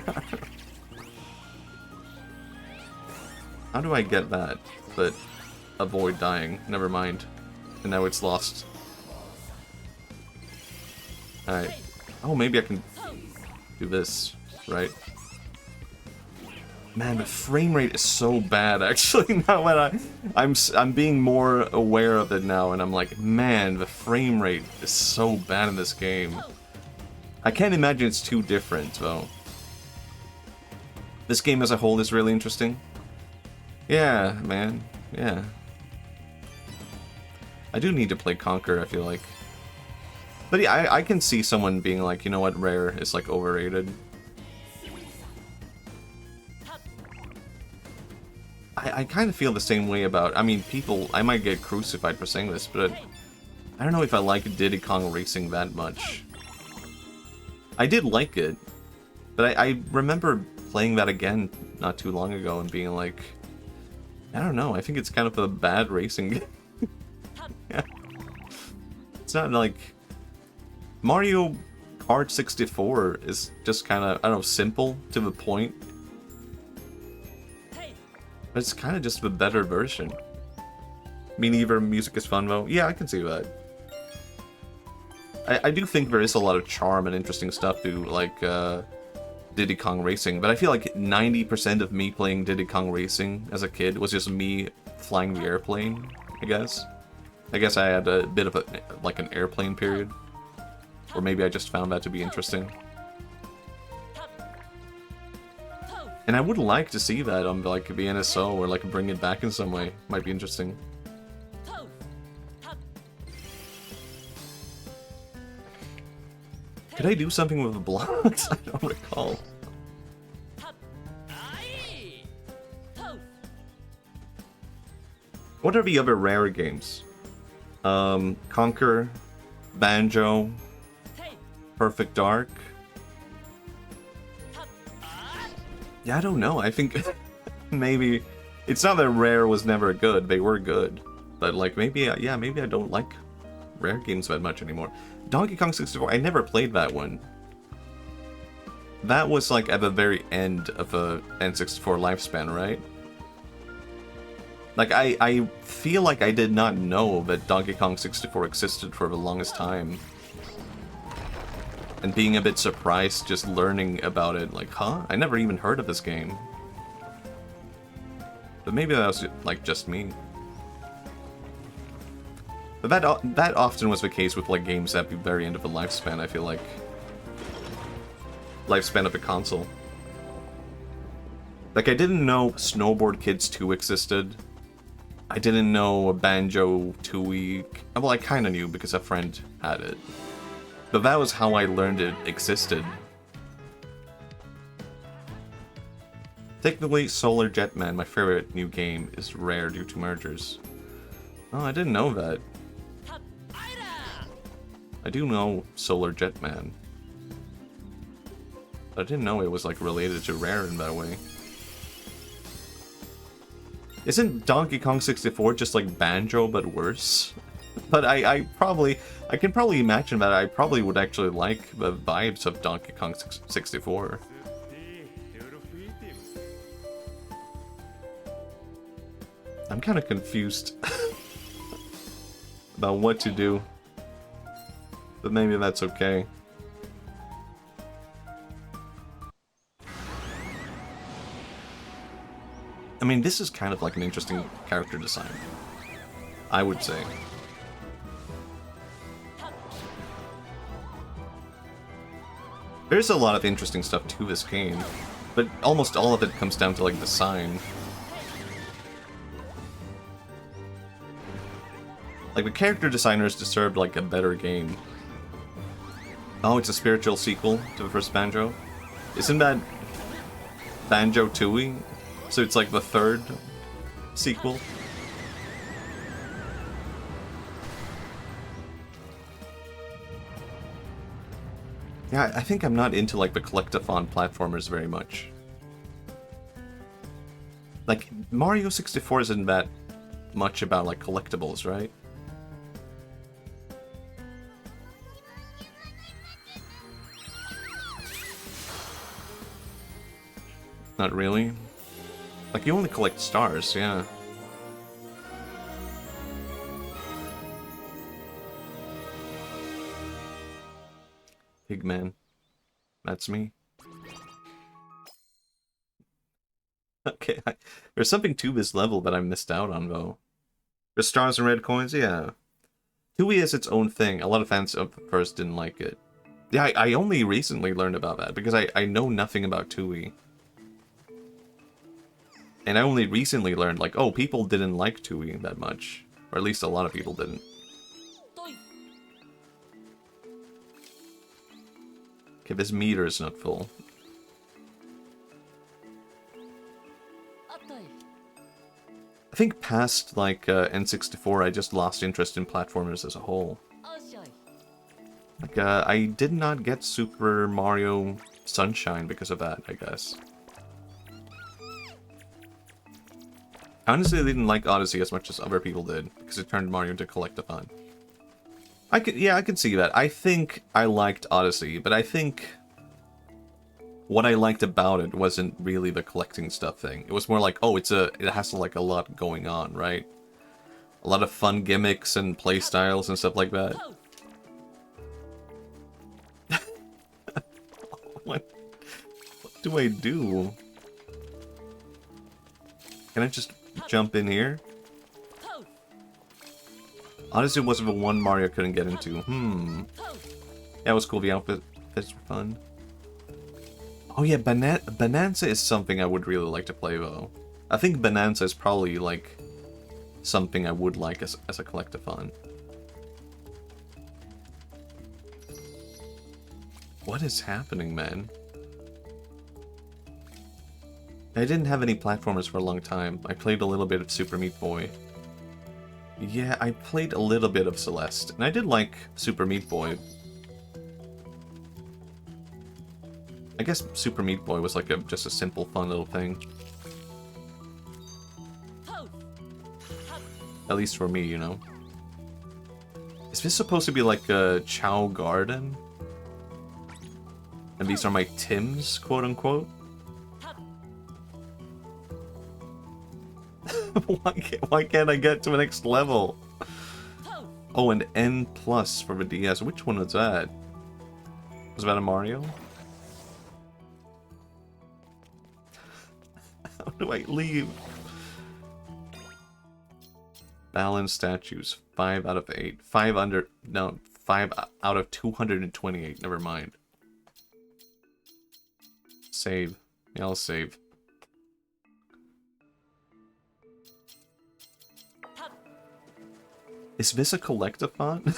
How do I get that? But avoid dying. Never mind. And now it's lost. Alright. Oh, maybe I can do this, right? Man, the frame rate is so bad, actually, now when I'm being more aware of it now, and I'm like, man, the frame rate is so bad in this game. I can't imagine it's too different, though. This game as a whole is really interesting. Yeah, man. Yeah. I do need to play Conquer, I feel like. But yeah, I can see someone being like, you know what, Rare is like overrated. I kind of feel the same way about, I mean, people, I might get crucified for saying this, but I don't know if I like Diddy Kong Racing that much. I did like it, but I remember playing that again not too long ago and being like, I don't know, I think it's kind of a bad racing game. Yeah. It's not like... Mario Kart 64 is just kind of, I don't know, simple to the point. But it's kind of just a better version. Mini-Ever music is fun though. Yeah, I can see that. I do think there is a lot of charm and interesting stuff to, like, Diddy Kong Racing, but I feel like 90% of me playing Diddy Kong Racing as a kid was just me flying the airplane, I guess. I guess I had a bit of a, like, an airplane period. Or maybe I just found that to be interesting. And I would like to see that on, like, the NSO, or, like, bring it back in some way. Might be interesting. Did I do something with the blocks? I don't recall. What are the other Rare games? Conquer, Banjo, Perfect Dark. Yeah, I don't know. I think maybe it's not that Rare was never good. They were good, but like maybe yeah, maybe I don't like Rare games that much anymore. Donkey Kong 64. I never played that one. That was like at the very end of a N64 lifespan, right? Like I feel like I did not know that Donkey Kong 64 existed for the longest time. And being a bit surprised just learning about it, like, huh? I never even heard of this game. But maybe that was, like, just me. But that often was the case with, like, games at the very end of the lifespan, I feel like. Lifespan of a console. Like, I didn't know Snowboard Kids 2 existed. I didn't know Banjo-Tooie. Well, I kinda knew because a friend had it. But that was how I learned it existed. Technically, Solar Jetman, my favorite new game, is rare due to mergers. Oh, I didn't know that. I do know Solar Jetman. But I didn't know it was like related to Rare in that way. Isn't Donkey Kong 64 just like Banjo but worse? But I can probably imagine that I probably would actually like the vibes of Donkey Kong 64. I'm kind of confused about what to do. But maybe that's okay. I mean, this is kind of like an interesting character design, I would say. There's a lot of interesting stuff to this game, but almost all of it comes down to, like, design. Like, the character designers deserved, like, a better game. Oh, it's a spiritual sequel to the first Banjo? Isn't that Banjo-Tooie? So it's, like, the third sequel? Yeah, I think I'm not into, like, the collectathon platformers very much. Like, Mario 64 isn't that much about, like, collectibles, right? Not really. Like, you only collect stars, yeah. Pigman. That's me. Okay, there's something to this level that I missed out on, though. There's stars and red coins, yeah. Tooie is its own thing. A lot of fans of the first didn't like it. Yeah, I only recently learned about that, because I know nothing about Tooie. And I only recently learned, like, oh, people didn't like 2E that much. Or at least a lot of people didn't. Okay, this meter is not full. I think past, like, N64, I just lost interest in platformers as a whole. Like, I did not get Super Mario Sunshine because of that, I guess. Honestly, I didn't like Odyssey as much as other people did, because it turned Mario into collectathon. I could see that. I think I liked Odyssey, but I think what I liked about it wasn't really the collecting stuff thing. It was more like, oh, it has like a lot going on, right? A lot of fun gimmicks and playstyles and stuff like that. What do I do? Can I just jump in here? Odyssey was the one Mario couldn't get into. Yeah, it was cool. The outfits were fun. Oh yeah, Bonanza is something I would really like to play though. I think Bonanza is probably like something I would like as a collectathon. What is happening, man? I didn't have any platformers for a long time. I played a little bit of Super Meat Boy. Yeah, I played a little bit of Celeste, and I did like Super Meat Boy. I guess Super Meat Boy was like just a simple, fun little thing. At least for me, you know. Is this supposed to be like a Chow Garden? And these are my Tims, quote-unquote? Why can't I get to the next level? Oh, and N plus for the DS. Which one was that? Was that a Mario? How do I leave? Balance statues. 5 out of 8. 5 under... No, 5 out of 228. Never mind. Save. Yeah, I'll save. Is this a collectathon?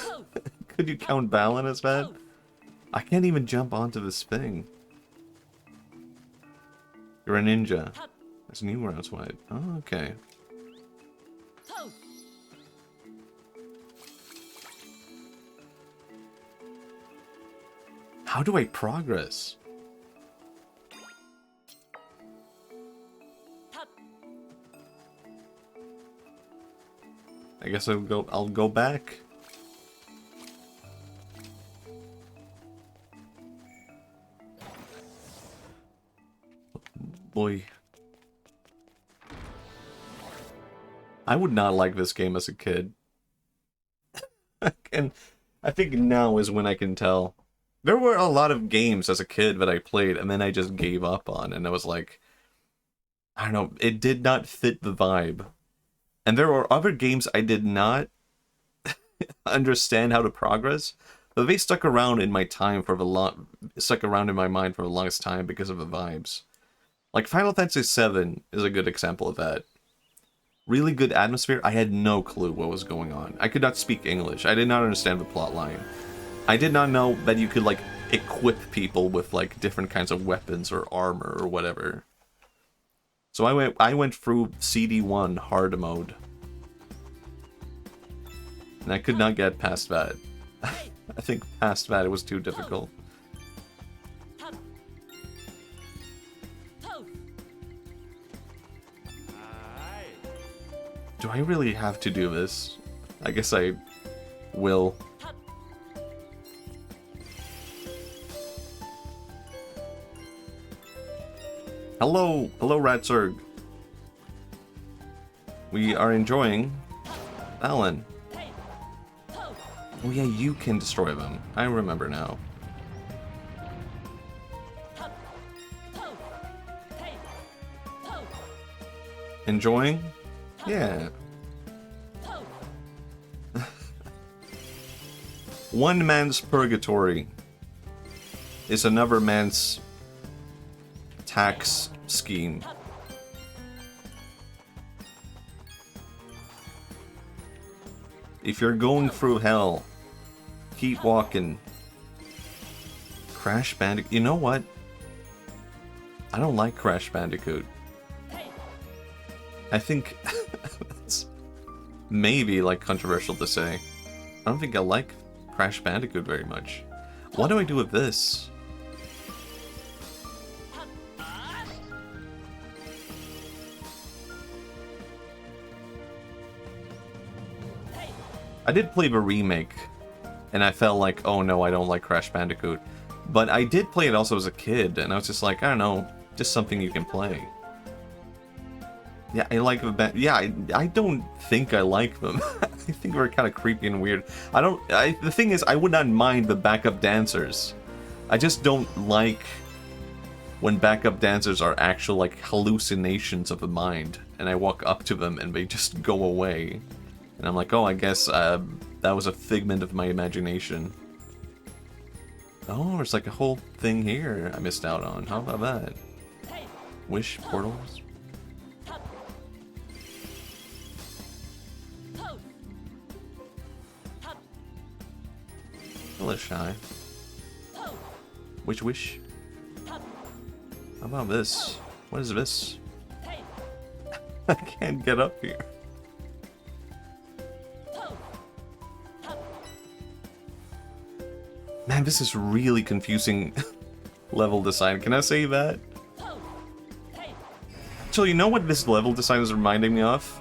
Could you count Balan as that? I can't even jump onto this thing. You're a ninja. That's new routes wide. Oh, okay. How do I progress? I guess I'll go back. Boy. I would not like this game as a kid. And I think now is when I can tell. There were a lot of games as a kid that I played and then I just gave up on, and I was like, I don't know, it did not fit the vibe. And there were other games I did not understand how to progress, but they stuck around in my mind for the longest time because of the vibes. Like Final Fantasy VII is a good example of that. Really good atmosphere. I had no clue what was going on. I could not speak English. I did not understand the plot line. I did not know that you could like equip people with like different kinds of weapons or armor or whatever. So I went through CD1 hard mode. And I could not get past that. I think past that it was too difficult. Do I really have to do this? I guess I will. Hello, Ratzerg. We are enjoying Alan. Oh yeah, you can destroy them. I remember now. Enjoying? Yeah. One man's purgatory is another man's tax scheme. If you're going through hell, keep walking. Crash Bandicoot. You know what? I don't like Crash Bandicoot. I think it's maybe like controversial to say. I don't think I like Crash Bandicoot very much. What do I do with this? I did play the remake, and I felt like, oh no, I don't like Crash Bandicoot. But I did play it also as a kid, and I was just like, I don't know, just something you can play. Yeah, I like the yeah, I don't think I like them. I think they're kind of creepy and weird. The thing is, I would not mind the backup dancers. I just don't like when backup dancers are actual, like, hallucinations of the mind, and I walk up to them and they just go away. And I'm like, oh, I guess that was a figment of my imagination. Oh, there's like a whole thing here I missed out on. How about that? Wish portals? Hello, Shy. Which wish? How about this? What is this? I can't get up here. Man, this is really confusing level design. Can I say that? So you know what this level design is reminding me of?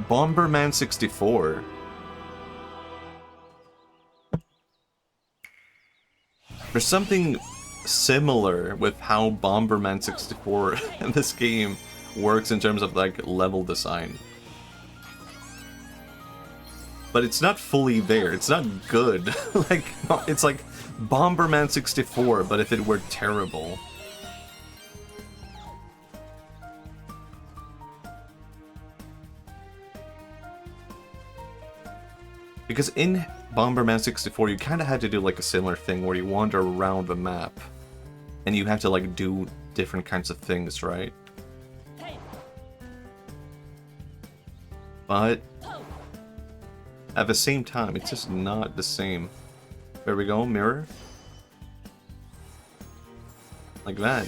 Bomberman 64. There's something similar with how Bomberman 64 in this game works in terms of like level design. But it's not fully there. It's not good. Like, it's like Bomberman 64, but if it were terrible. Because in Bomberman 64, you kind of had to do like a similar thing where you wander around the map. And you have to like do different kinds of things, right? But at the same time, it's just not the same. There we go, mirror. Like that.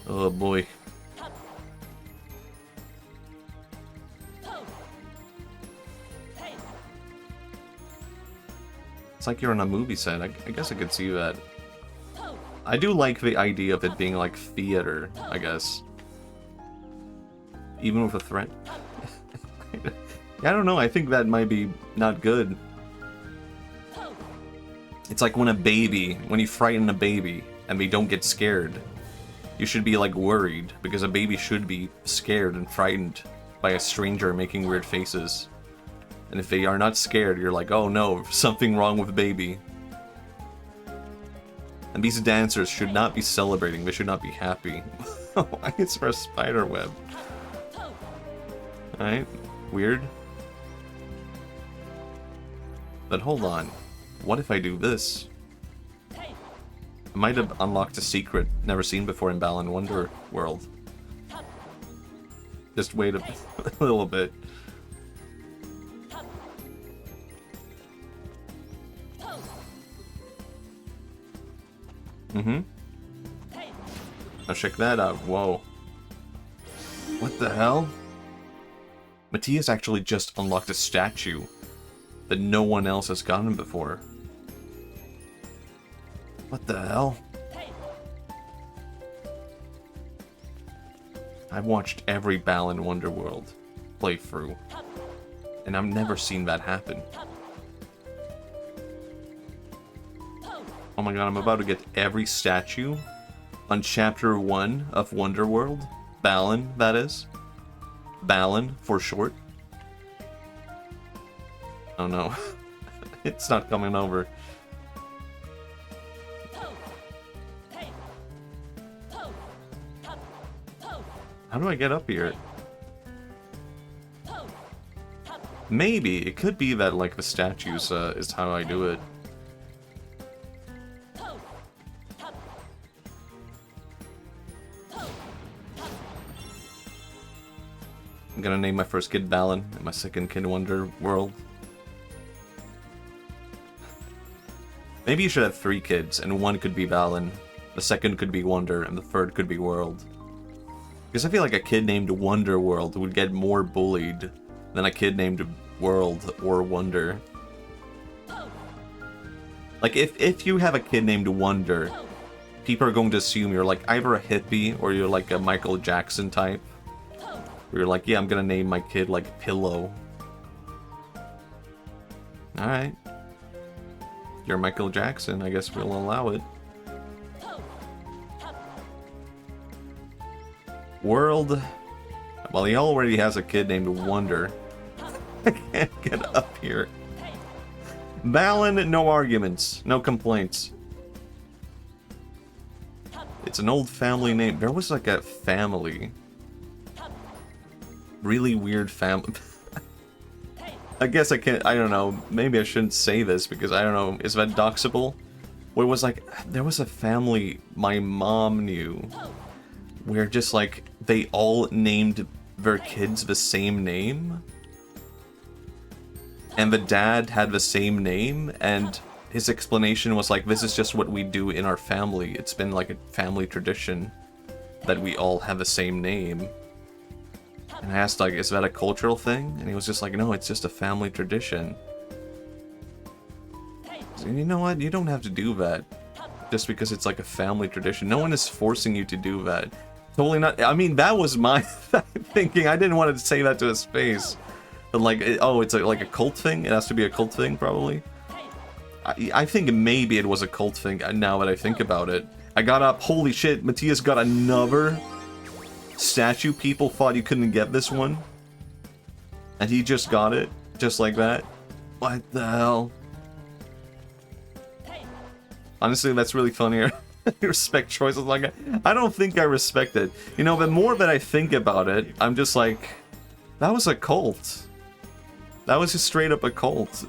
Oh boy. It's like you're on a movie set. I guess I could see that. I do like the idea of it being like theater, I guess. Even with a threat. I don't know, I think that might be not good. It's like when you frighten a baby and they don't get scared. You should be like worried, because a baby should be scared and frightened by a stranger making weird faces. And if they are not scared, you're like, oh no, something wrong with baby. And these dancers should not be celebrating, they should not be happy. Why is there a spider web? Alright, weird. But hold on, what if I do this? I might have unlocked a secret never seen before in Balan Wonder World. Just wait a little bit. Now check that out. Whoa. What the hell? Matthias actually just unlocked a statue that no one else has gotten before. What the hell? I've watched every Balan Wonderworld playthrough, and I've never seen that happen. Oh my god, I'm about to get every statue on Chapter 1 of Wonderworld. Balan, that is. Balan, for short. Oh no. It's not coming over. How do I get up here? Maybe. It could be that, like, the statues is how I do it. gonna name my first kid Balin and my second kid Wonder World. Maybe you should have 3 kids, and one could be Balin, the second could be Wonder, and the third could be World. Because I feel like a kid named Wonder World would get more bullied than a kid named World or Wonder. Like, if you have a kid named Wonder, people are going to assume you're like either a hippie or you're like a Michael Jackson type. Where you're like, yeah, I'm gonna name my kid like Pillow. Alright. You're Michael Jackson, I guess we'll allow it. World. Well, he already has a kid named Wonder. I can't get up here. Balin, no arguments, no complaints. It's an old family name. There was like a family. Really weird family. I guess I can't, I don't know, maybe I shouldn't say this because I don't know, is that doxable? Where it was like, there was a family my mom knew where just like, they all named their kids the same name. And the dad had the same name, and his explanation was like, this is just what we do in our family. It's been like a family tradition that we all have the same name. And I asked, like, is that a cultural thing? And he was just like, no, it's just a family tradition. So, you know what? You don't have to do that. Just because it's like a family tradition. No one is forcing you to do that. Totally not. I mean, that was my thinking. I didn't want to say that to his face. But like, oh, it's like a cult thing? It has to be a cult thing, probably? I think maybe it was a cult thing now that I think about it. I got up. Holy shit, Matthias got another statue. People thought you couldn't get this one, and he just got it just like that. What the hell? Honestly, that's really funny. Respect choices like that. I don't think I respect it. You know, the more that I think about it, I'm just like, that was a cult. That was just straight up a cult.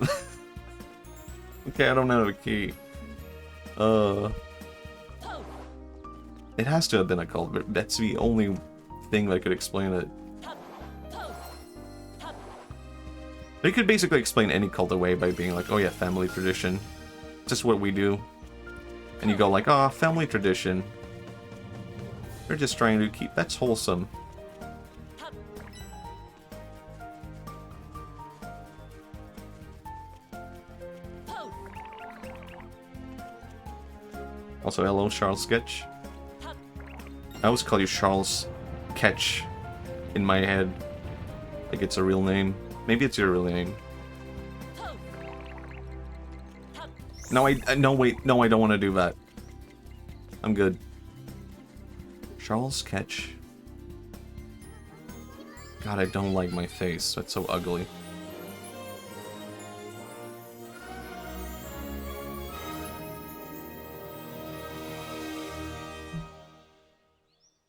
Okay, I don't know the key. It has to have been a cult, but that's the only thing that could explain it. They could basically explain any cult away by being like, oh yeah, family tradition. Just what we do. And you go like, oh, family tradition. They're just trying to keep... That's wholesome. Also, hello, Charles Sketch. I always call you Charles Ketch in my head. Like it's a real name. Maybe it's your real name. No, no, wait. No, I don't want to do that. I'm good. Charles Ketch. God, I don't like my face. That's so ugly.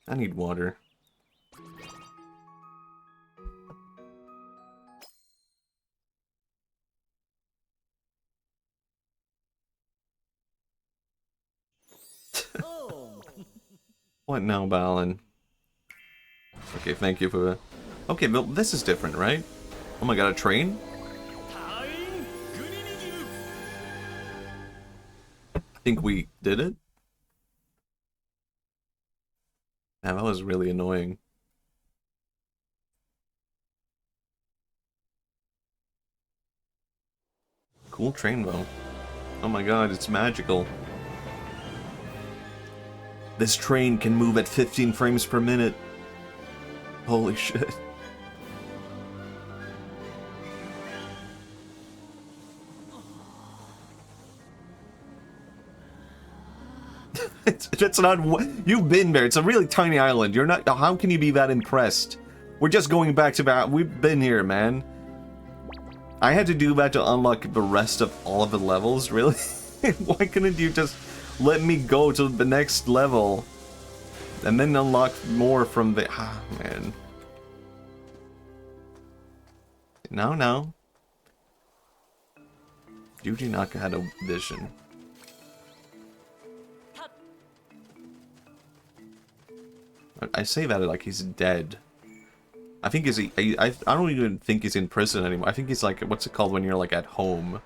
I need water. What now, Balin? Okay, thank you for that. Okay, but this is different, right? Oh my god, a train? I think we did it? Man, that was really annoying. Cool train, though. Oh my god, it's magical. This train can move at 15 frames per minute. Holy shit. It's not... You've been there. It's a really tiny island. You're not... How can you be that impressed? We're just going back to that. We've been here, man. I had to do that to unlock the rest of all of the levels, really? Why couldn't you just let me go to the next level and then unlock more from the... Ah, man. No. Yuji Naka had a vision. I say that like he's dead. I think he's... I don't even think he's in prison anymore. I think he's like... What's it called when you're like at home?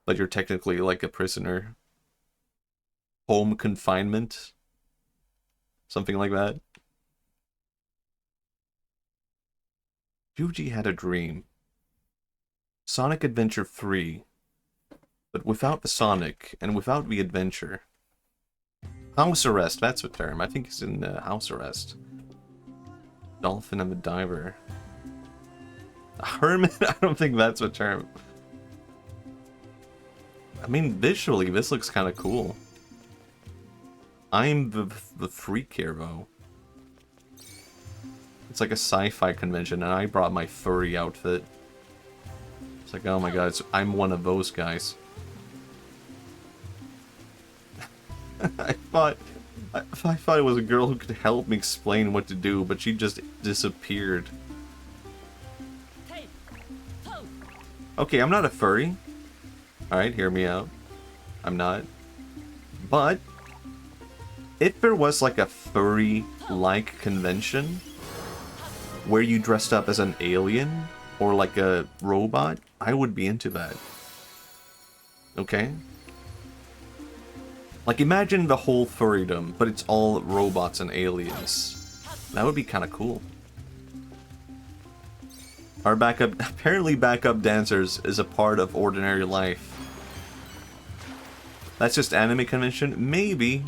But you're technically like a prisoner. Home confinement? Something like that. Yuji had a dream. Sonic Adventure 3. But without the Sonic, and without the adventure. House arrest, that's the term. I think he's in house arrest. Dolphin and the Diver. A hermit? I don't think that's the term. I mean, visually, this looks kind of cool. I'm the freak here, though. It's like a sci-fi convention, and I brought my furry outfit. It's like, oh my god, I'm one of those guys. I thought it was a girl who could help me explain what to do, but she just disappeared. Okay, I'm not a furry. Alright, hear me out. I'm not. But if there was like a furry-like convention where you dressed up as an alien or like a robot, I would be into that. Okay? Like, imagine the whole furrydom, but it's all robots and aliens. That would be kind of cool. Our apparently backup dancers is a part of ordinary life. That's just anime convention? Maybe.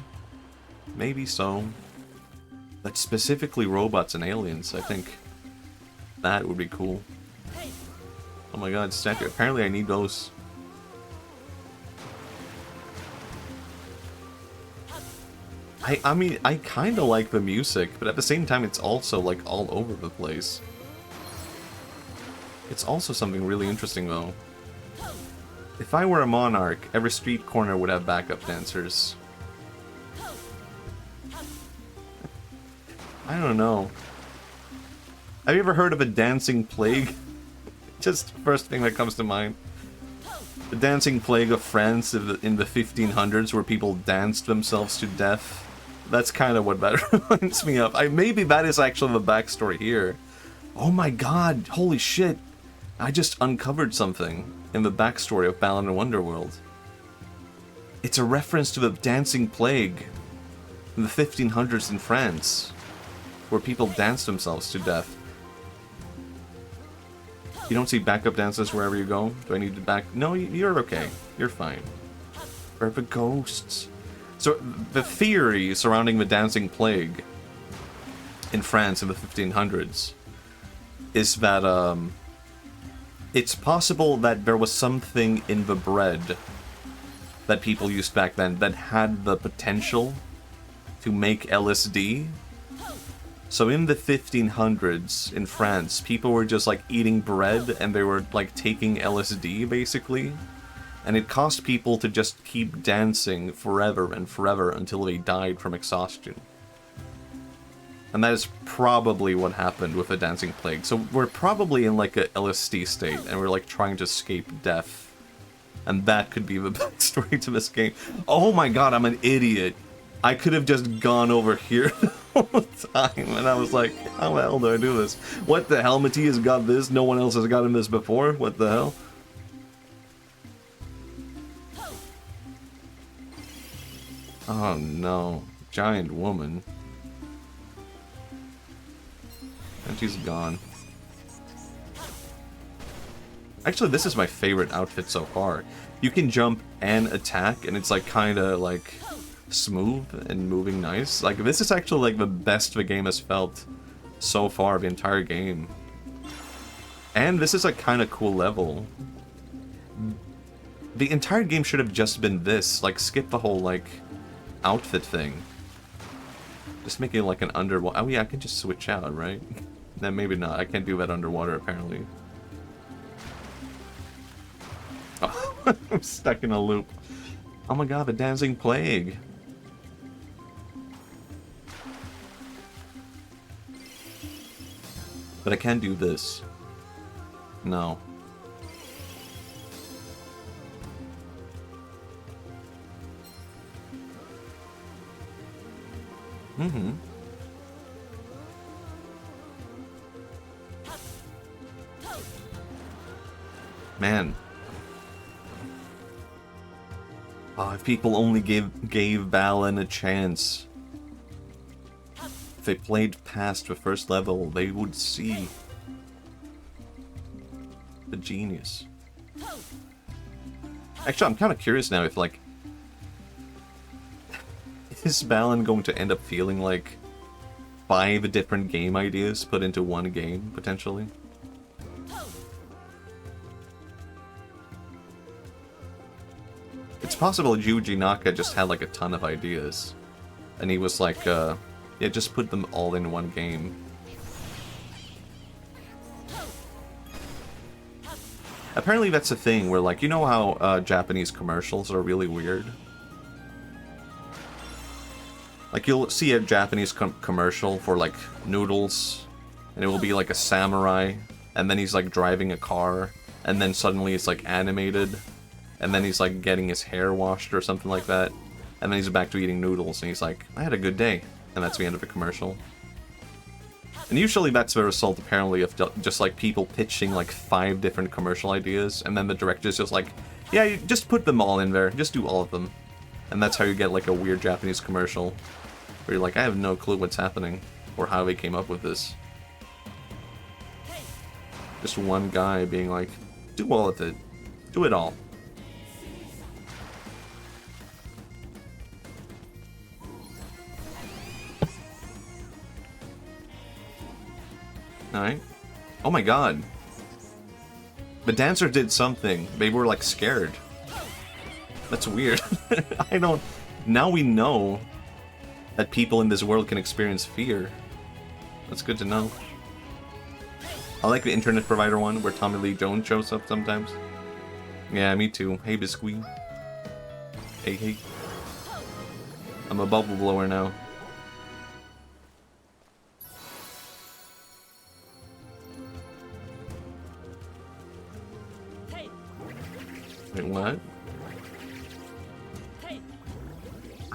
Maybe so. But specifically robots and aliens, I think. That would be cool. Oh my god, statue. Apparently I need those. I mean, I kind of like the music, but at the same time, it's also, like, all over the place. It's also something really interesting, though. If I were a monarch, every street corner would have backup dancers. I don't know. Have you ever heard of a dancing plague? Just first thing that comes to mind. The dancing plague of France in the 1500s, where people danced themselves to death. That's kind of what that reminds me of. Maybe that is actually the backstory here. Oh my god, holy shit. I just uncovered something in the backstory of Balan and Wonderworld. It's a reference to the dancing plague in the 1500s in France, where people danced themselves to death. You don't see backup dancers wherever you go? Do I need to back? No, you're okay. You're fine. Where are the ghosts? So, the theory surrounding the dancing plague in France in the 1500s is that, it's possible that there was something in the bread that people used back then that had the potential to make LSD. So in the 1500s in France, people were just like eating bread and they were like taking LSD basically. And it caused people to just keep dancing forever and forever until they died from exhaustion. And that is probably what happened with the dancing plague. So we're probably in like a LSD state and we're like trying to escape death. And that could be the backstory to this game. Oh my god, I'm an idiot. I could have just gone over here all the time, and I was like, how the hell do I do this? What the hell? Matty has got this, no one else has gotten this before? What the hell? Oh no, giant woman. And she's gone. Actually, this is my favorite outfit so far. You can jump and attack, and it's like kinda like smooth and moving nice. Like, this is actually like the best the game has felt so far, the entire game. And this is a kind of cool level. The entire game should have just been this. Like, skip the whole, like, outfit thing. Just make it like an underwater... Oh yeah, I can just switch out, right? Then maybe not. I can't do that underwater, apparently. Oh, I'm stuck in a loop. Oh my god, the dancing plague. But I can't do this. No. Man. Oh, if people only gave Balan a chance. If they played past the first level, they would see the genius. Actually, I'm kind of curious now if, like, is Balan going to end up feeling like 5 different game ideas put into one game, potentially? It's possible Yuji Naka just had, like, a ton of ideas. And he was like, yeah, just put them all in one game. Apparently that's a thing where, like, you know how Japanese commercials are really weird? Like, you'll see a Japanese commercial for, like, noodles, and it will be, like, a samurai, and then he's, like, driving a car, and then suddenly it's, like, animated, and then he's, like, getting his hair washed or something like that, and then he's back to eating noodles, and he's like, I had a good day, and that's the end of the commercial. And usually that's the result, apparently, of just, like, people pitching, like, 5 different commercial ideas, and then the director's just like, yeah, you just put them all in there, just do all of them. And that's how you get, like, a weird Japanese commercial, where you're like, I have no clue what's happening, or how they came up with this. Just one guy being like, do all of it. Do it all. Alright. Oh my god. The dancer did something. They were, like, scared. That's weird. I don't... Now we know that people in this world can experience fear. That's good to know. I like the internet provider one, where Tommy Lee Jones shows up sometimes. Yeah, me too. Hey, Biscuit. Hey, hey. I'm a bubble blower now. Wait, what?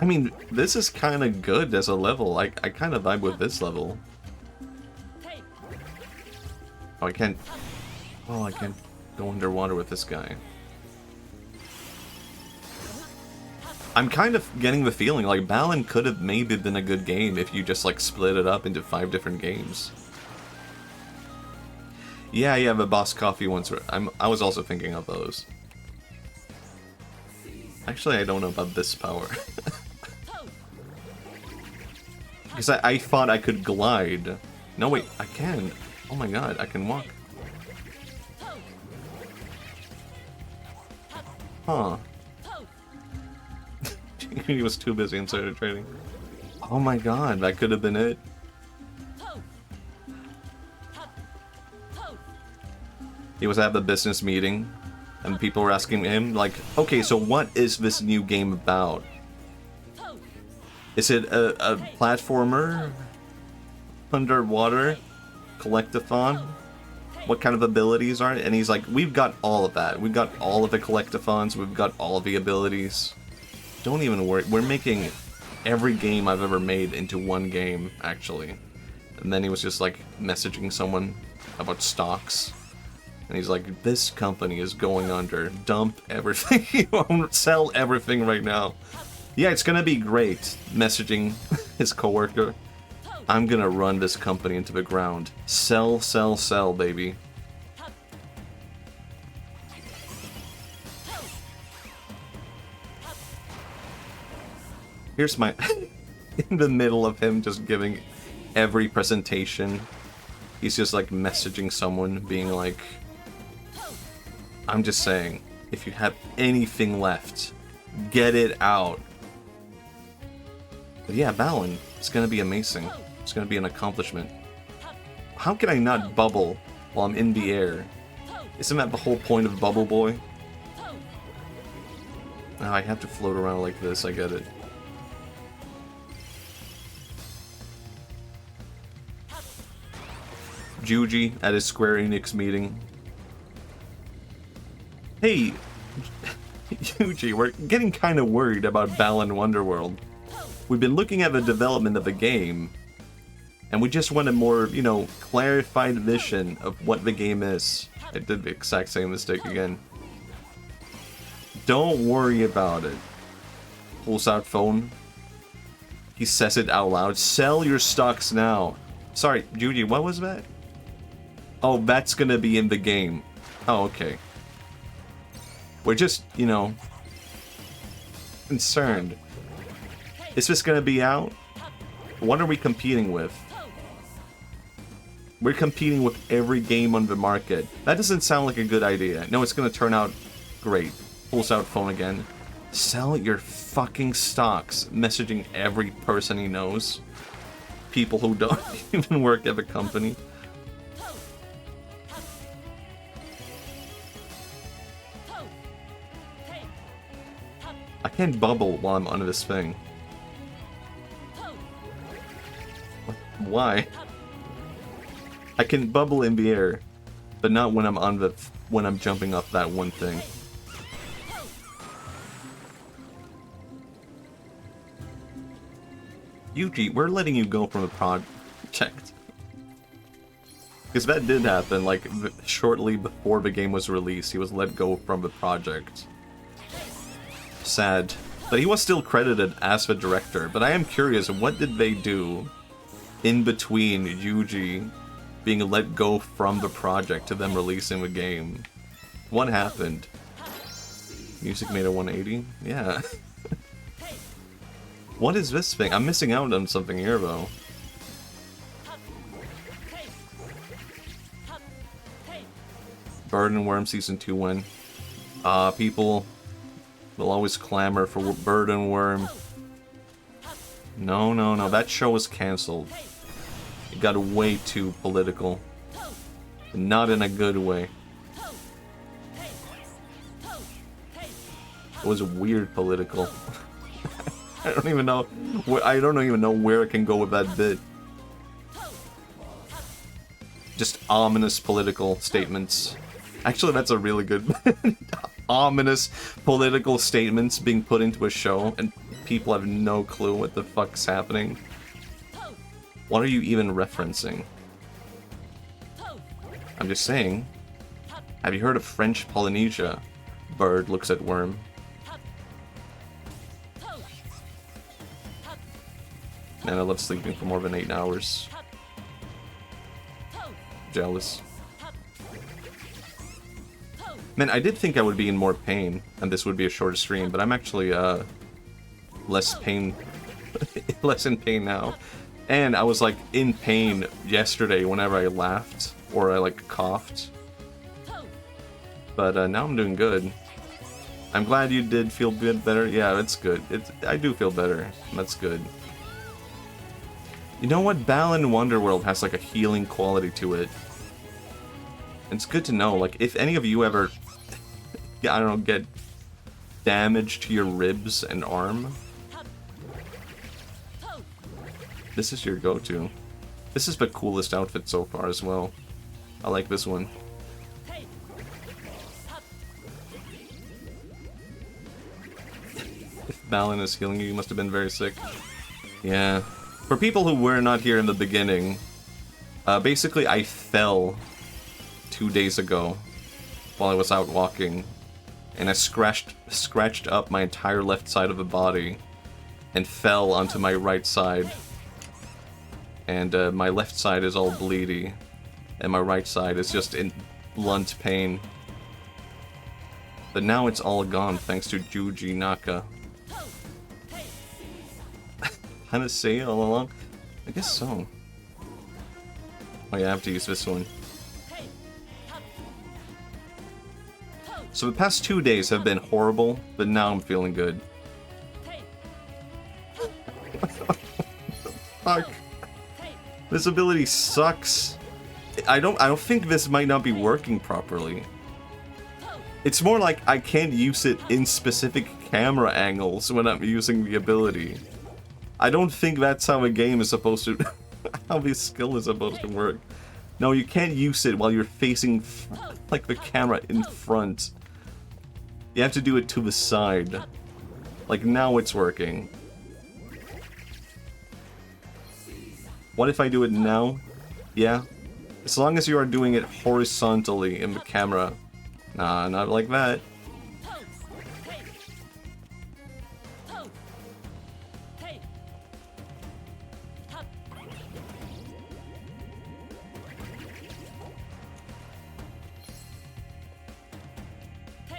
I mean, this is kind of good as a level. I kind of vibe with this level. Oh, I can't... Oh, I can't go underwater with this guy. I'm kind of getting the feeling like Balan could have maybe been a good game if you just, like, split it up into 5 different games. Yeah, the boss coffee ones were... I was also thinking of those. Actually, I don't know about this power. Because I thought I could glide. No, wait, I can. Oh my god, I can walk. Huh. He was too busy and started trading. Oh my god, that could have been it. He was at the business meeting, and people were asking him, like, okay, so what is this new game about? Is it a platformer? Underwater? Collectathon? What kind of abilities are it? And he's like, we've got all of that. We've got all of the collectathons. We've got all of the abilities. Don't even worry. We're making every game I've ever made into one game, actually. And then he was just, like, messaging someone about stocks. And he's like, this company is going under. Dump everything. Sell everything right now. Yeah, it's gonna be great. Messaging his coworker. I'm gonna run this company into the ground. Sell, sell, sell, baby. Here's my... in the middle of him just giving every presentation, he's just, like, messaging someone, being like... I'm just saying, if you have anything left, get it out. But yeah, Balan, it's gonna be amazing. It's gonna be an accomplishment. How can I not bubble while I'm in the air? Isn't that the whole point of Bubble Boy? Oh, I have to float around like this, I get it. Juji at his Square Enix meeting. Hey, Yuji, we're getting kind of worried about Balan Wonderworld. We've been looking at the development of the game, And we just want a more, you know, clarified vision of what the game is. I did the exact same mistake again. Don't worry about it. Pulls out phone. He says it out loud. Sell your stocks now. Sorry, Judy, what was that? Oh, that's gonna be in the game. Oh, okay. We're just, you know, concerned. Is this gonna be out? What are we competing with? We're competing with every game on the market. That doesn't sound like a good idea. No, it's gonna turn out great. Pulls out phone again. Sell your fucking stocks. Messaging every person he knows. People who don't even work at the company. I can't bubble while I'm on this thing. Why? I can bubble in the air, but not when I'm jumping off that one thing. Yuji, we're letting you go from the project. Because that did happen, like, shortly before the game was released, he was let go from the project. Sad. But he was still credited as the director, but I am curious, what did they do in between Yuji being let go from the project to them releasing the game? What happened? Music made a 180? Yeah. What is this thing? I'm missing out on something here, though. Bird and Worm Season 2 win. People will always clamor for Bird and Worm. No, no, no. That show was cancelled. It got way too political. Not in a good way. It was weird political. I don't even know where it can go with that bit. Just ominous political statements. Actually, that's a really good ominous political statements being put into a show and people have no clue what the fuck's happening. What are you even referencing? I'm just saying. Have you heard of French Polynesia? Bird looks at Worm. Man, I love sleeping for more than 8 hours. Jealous. Man, I did think I would be in more pain, and this would be a shorter stream, but I'm actually, less in pain now. And I was, like, in pain yesterday whenever I laughed, or I, like, coughed. But, now I'm doing good. I'm glad you did feel better. Yeah, it's good. I do feel better. That's good. You know what? Balan Wonderworld has like a healing quality to it. It's good to know, like, if any of you ever, I don't know, get damage to your ribs and arm, this is your go-to. This is the coolest outfit so far as well. I like this one. If Balan is healing you, you must have been very sick. Yeah. For people who were not here in the beginning, basically I fell 2 days ago while I was out walking, and I scratched up my entire left side of the body and fell onto my right side. And my left side is all bleedy, and my right side is just in blunt pain. But now it's all gone thanks to Juji Naka. Panacea all along? I guess so. Oh yeah, I have to use this one. So the past 2 days have been horrible, but now I'm feeling good. Fuck. This ability sucks. I don't think this might not be working properly. It's more like I can't use it in specific camera angles when I'm using the ability. I don't think that's how a game is supposed to... how this skill is supposed to work. No, you can't use it while you're facing, like, the camera in front. You have to do it to the side. Like, now it's working. What if I do it now? Yeah. As long as you are doing it horizontally in the camera. Nah, not like that.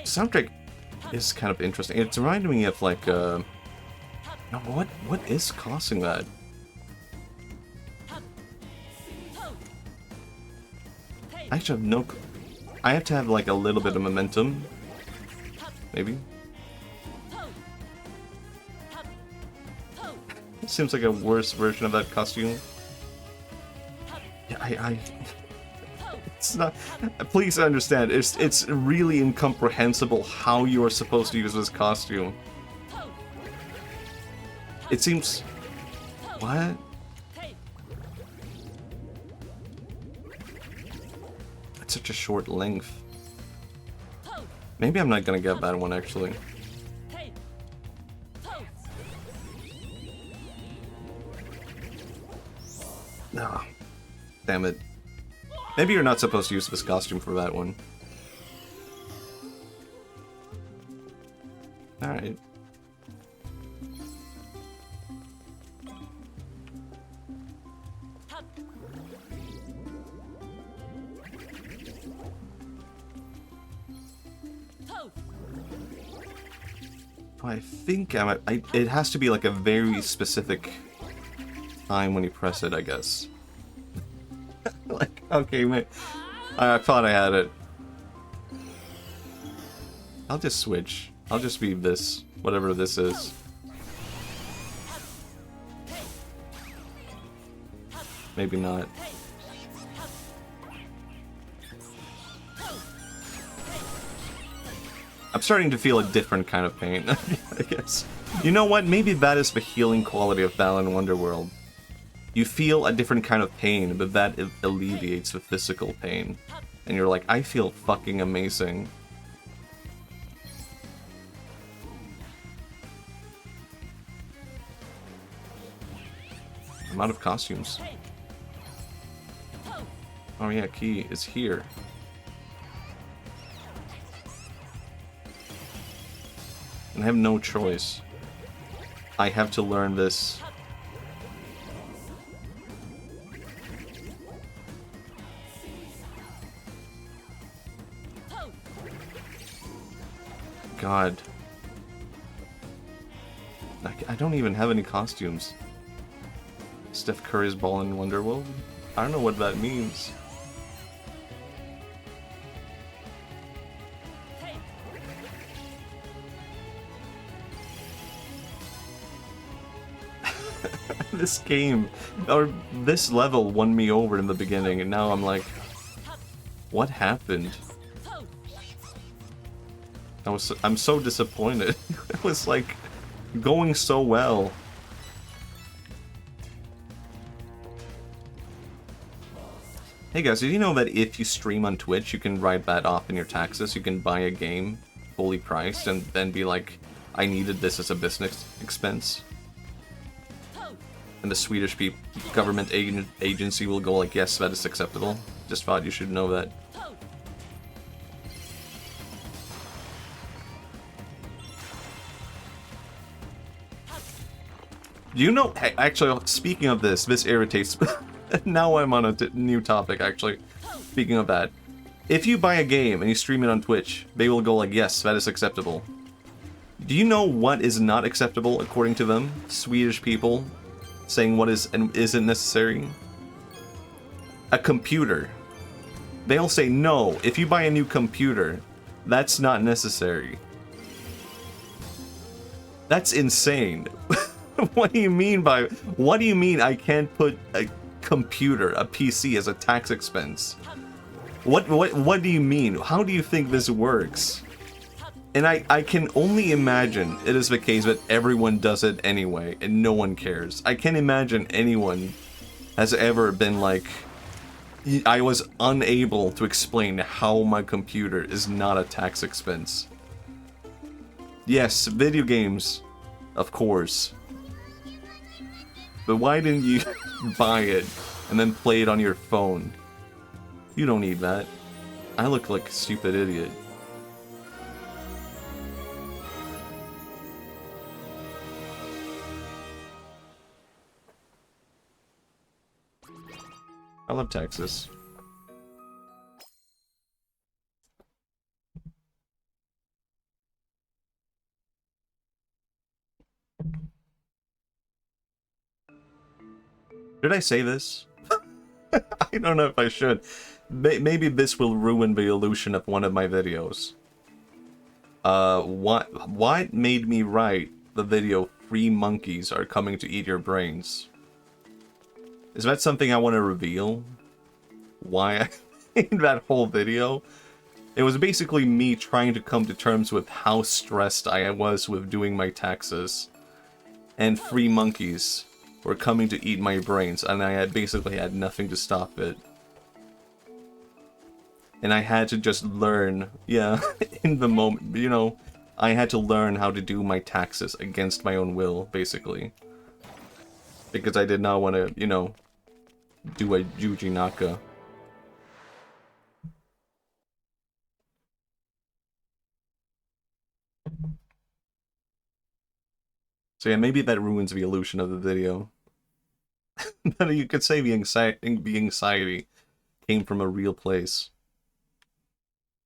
Soundtrack is kind of interesting. It's reminding me of like no, what is causing that? I actually have no. I have to have like a little bit of momentum, maybe. It seems like a worse version of that costume. Yeah, it's not. Please understand. It's really incomprehensible how you are supposed to use this costume. It seems. What? It's such a short length. Maybe I'm not gonna get that one actually. No. Damn it. Maybe you're not supposed to use this costume for that one. Alright. I think it has to be like a very specific time when you press it, I guess. Like, okay, man. I thought I had it. I'll just switch. I'll just be this, whatever this is. Maybe not. I'm starting to feel a different kind of pain, I guess. You know what? Maybe that is the healing quality of Balan Wonderworld. You feel a different kind of pain, but that alleviates the physical pain. And you're like, I feel fucking amazing. I'm out of costumes. Oh yeah, key is here. And I have no choice. I have to learn this. God. I don't even have any costumes. Steph Curry's ball in Wonderworld? I don't know what that means. This game, or this level won me over in the beginning, and now I'm like, what happened? I'm so disappointed. It was like going so well. Hey guys, did you know that if you stream on Twitch, you can write that off in your taxes? You can buy a game fully priced and then be like, I needed this as a business expense. And the Swedish government agency will go like, yes, that is acceptable. Just thought you should know that. You know, hey, actually, speaking of this irritates. Now I'm on a new topic, actually. Speaking of that. If you buy a game and you stream it on Twitch, they will go like, yes, that is acceptable. Do you know what is not acceptable according to them? Swedish people saying what is and isn't necessary? A computer. They'll say, no, if you buy a new computer, that's not necessary. That's insane. What do you mean I can't put a computer, a PC, as a tax expense? What do you mean? How do you think this works? And I can only imagine it is the case that everyone does it anyway, and no one cares. I can't imagine anyone has ever been like, I was unable to explain how my computer is not a tax expense. Yes, video games, of course. But why didn't you... buy it and then play it on your phone. You don't need that. I look like a stupid idiot. I love Texas. Did I say this? I don't know if I should. Maybe this will ruin the illusion of one of my videos. What made me write the video "Free monkeys are coming to eat your brains"? Is that something I want to reveal? Why I made that whole video? It was basically me trying to come to terms with how stressed I was with doing my taxes. And free monkeys were coming to eat my brains, and I basically had nothing to stop it. And I had to just learn, yeah, in the moment, you know, I had to learn how to do my taxes against my own will, basically. Because I did not want to, you know, do a Yuji Naka. So yeah, maybe that ruins the illusion of the video. But you could say the anxiety came from a real place.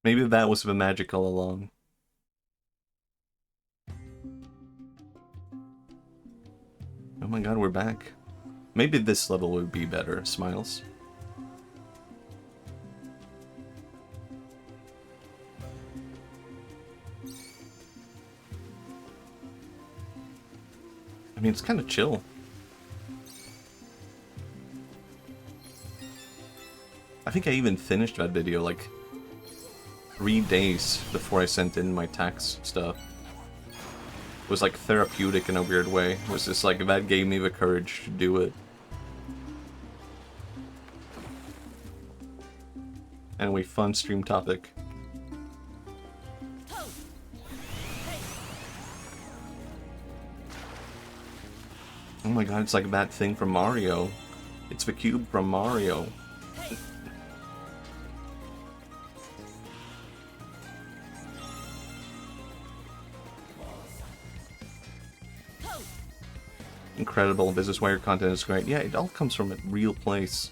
Maybe that was the magic all along. Oh my god, we're back. Maybe this level would be better, Smiles. I mean, it's kind of chill. I think I even finished that video like 3 days before I sent in my tax stuff. It was like therapeutic in a weird way. It was just like, that gave me the courage to do it. Anyway, fun stream topic. Oh my god, it's like that thing from Mario. It's the cube from Mario. Incredible. This is why your content is great. Yeah, it all comes from a real place.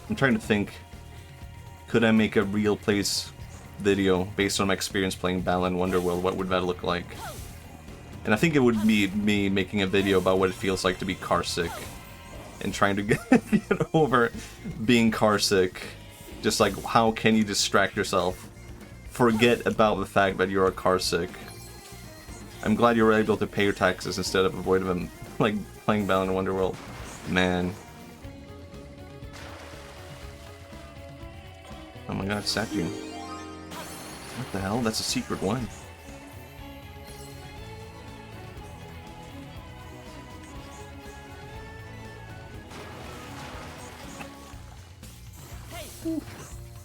I'm trying to think. Could I make a real place video based on my experience playing Balan Wonderworld? What would that look like? And I think it would be me making a video about what it feels like to be carsick. And trying to get over being carsick. Just like, how can you distract yourself? Forget about the fact that you're a carsick. I'm glad you were able to pay your taxes instead of avoiding them, like playing Balan Wonderworld. Man. Oh my god, Saku. What the hell? That's a secret one.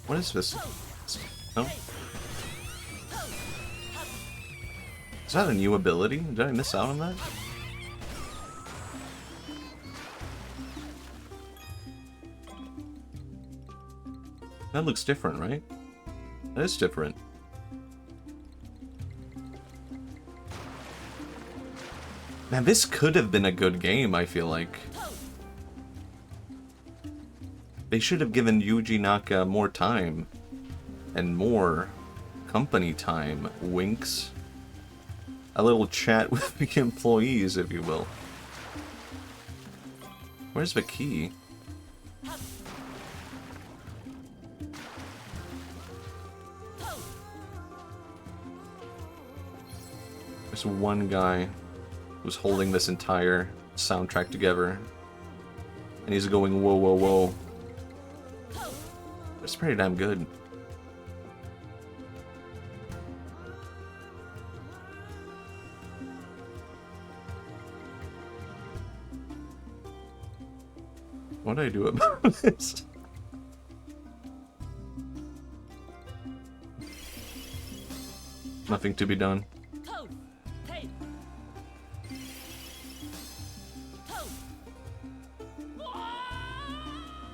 What is this? No? Is that a new ability? Did I miss out on that? That looks different, right? That is different. Man, this could have been a good game, I feel like. They should have given Yuji Naka more time. And more company time. Winks. A little chat with the employees, if you will. Where's the key? There's one guy who's holding this entire soundtrack together. And he's going, whoa, whoa, whoa. That's pretty damn good. What do I do about this? Nothing to be done.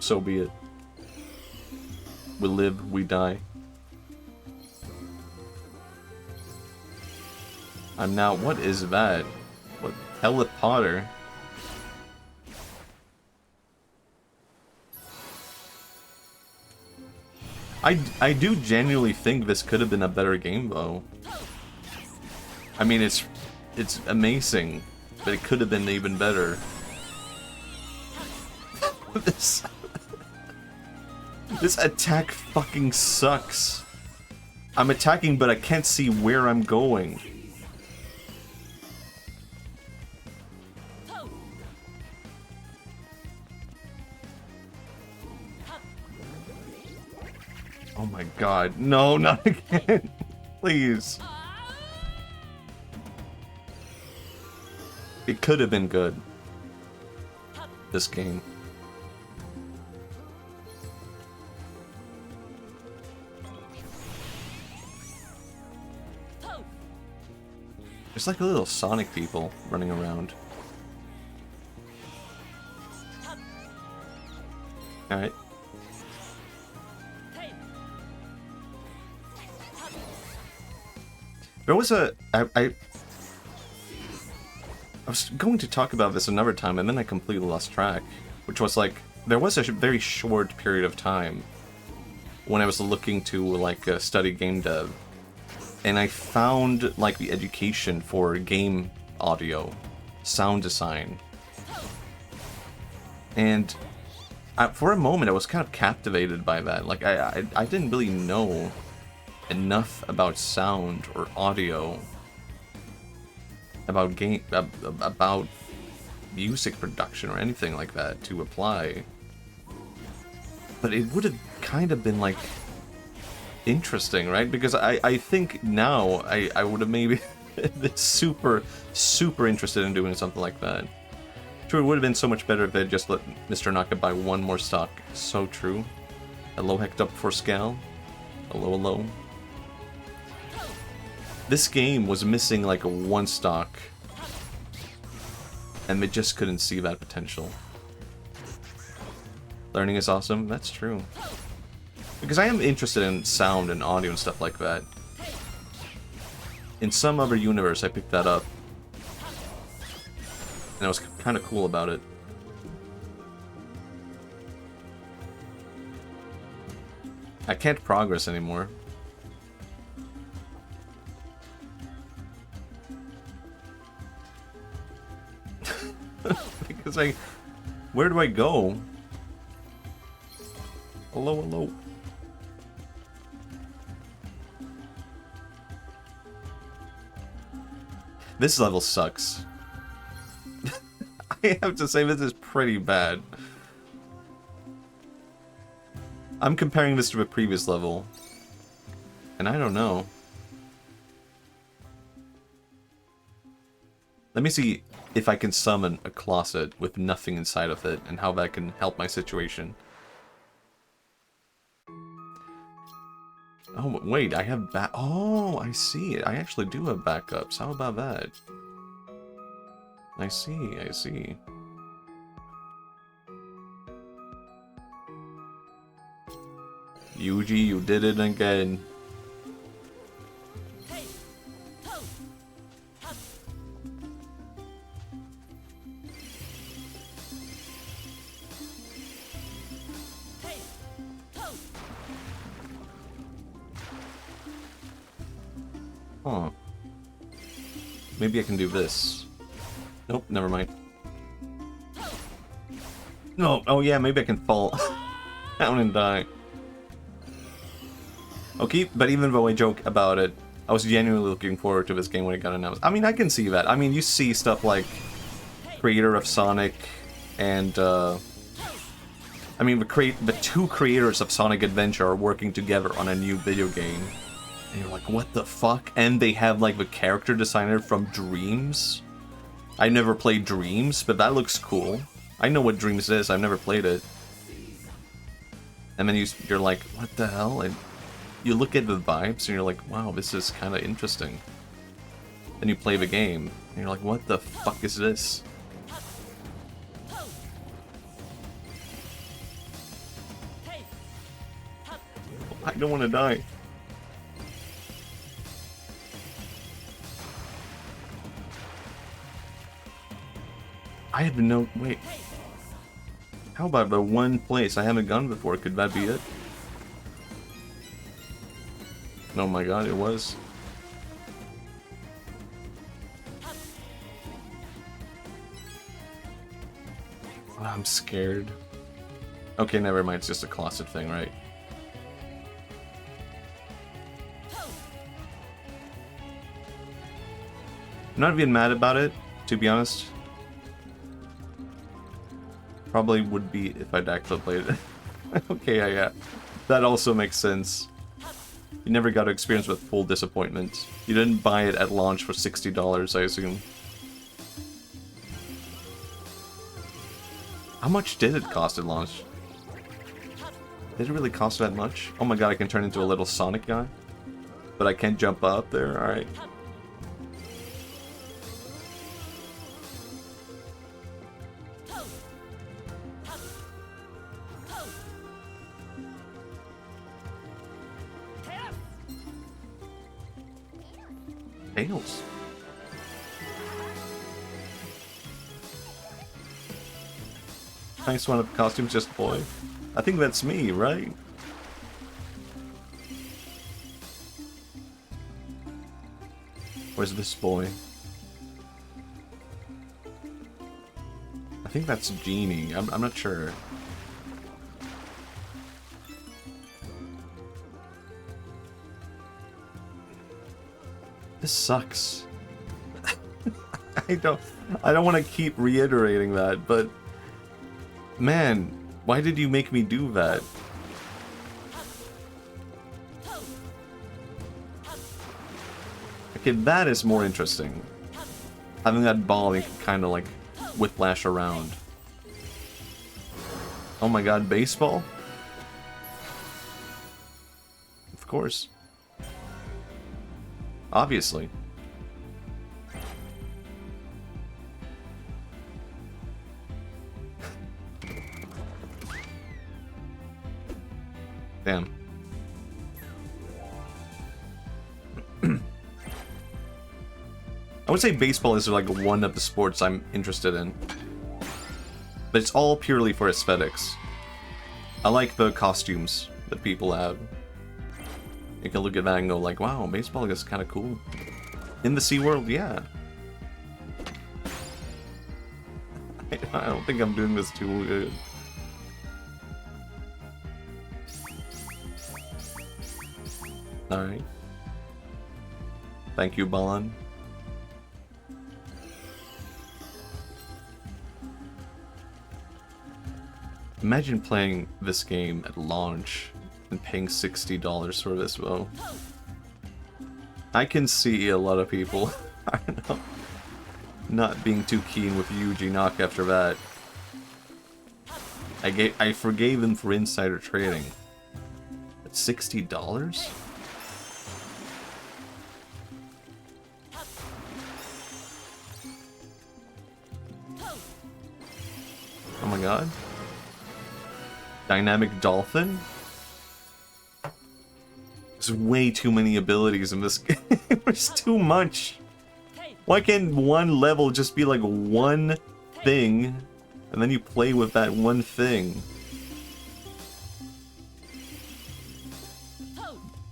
So be it. We live, we die. I'm now... What is that? What? Hell with Potter? I do genuinely think this could have been a better game, though. I mean, it's amazing, but it could have been even better. This attack fucking sucks. I'm attacking, but I can't see where I'm going. Oh my god. No, not again. Please. It could have been good. This game. There's like a little Sonic people running around. Alright. There was a... I was going to talk about this another time, and then I completely lost track. Which was like, there was a very short period of time when I was looking to like study game dev, and I found like the education for game audio, sound design, and for a moment I was kind of captivated by that. Like I didn't really know enough about sound or audio, about game, about music production or anything like that to apply. But it would have kind of been like interesting, right? Because I think now I would have maybe been super interested in doing something like that. Sure, it would have been so much better if they just let Mr. Naka buy one more stock. So true. Hello, hecked up for Scal. Hello. This game was missing like a one stock, and they just couldn't see that potential. Learning is awesome, that's true. Because I am interested in sound and audio and stuff like that. In some other universe I picked that up, and I was kind of cool about it. I can't progress anymore. Because where do I go? Hello. This level sucks. I have to say this is pretty bad. I'm comparing this to a previous level, and I don't know. Let me see if I can summon a closet with nothing inside of it, and how that can help my situation. Oh, wait, I have oh, I see it. I actually do have backups. How about that? I see. Yuji, you did it again. Huh. Maybe I can do this. Nope, never mind. No, oh yeah, maybe I can fall down and die. Okay, but even though I joke about it, I was genuinely looking forward to this game when it got announced. I mean, I can see that. I mean, you see stuff like creator of Sonic and, I mean, the two creators of Sonic Adventure are working together on a new video game. And you're like, what the fuck? And they have, like, the character designer from Dreams? I never played Dreams, but that looks cool. I know what Dreams is, I've never played it. And then you're like, what the hell? And you look at the vibes and you're like, wow, this is kind of interesting. Then you play the game and you're like, what the fuck is this? I don't want to die. I have no... Wait. How about the one place I haven't gone before? Could that be it? Oh my god, it was. Oh, I'm scared. Okay, never mind. It's just a closet thing, right? I'm not even mad about it, to be honest. Probably would be if I'd actually played it. Okay, yeah. That also makes sense. You never got to experience with full disappointment. You didn't buy it at launch for $60, I assume. How much did it cost at launch? Did it really cost that much? Oh my god, I can turn into a little Sonic guy? But I can't jump up there? Alright. Tails. Nice one of costumes, just boy. I think that's me, right? Where's this boy? I think that's Genie. I'm not sure. This sucks. I don't want to keep reiterating that, but man, why did you make me do that? Okay, that is more interesting. Having that ball, you can kind of like whiplash around. Oh my god, baseball? Of course. Obviously. Damn. I would say baseball is like one of the sports I'm interested in. But it's all purely for aesthetics. I like the costumes that people have. You can look at that and go like, wow, baseball is kind of cool. In the SeaWorld, yeah. I don't think I'm doing this too good. Alright. Thank you, Balan. Imagine playing this game at launch and paying $60 for this, though. I can see a lot of people, I don't know, not being too keen with Yuji Knock after that. I forgave him for insider trading. At $60? Oh my god. Dynamic Dolphin? There's way too many abilities in this game. There's too much. Why can't one level just be like one thing, and then you play with that one thing?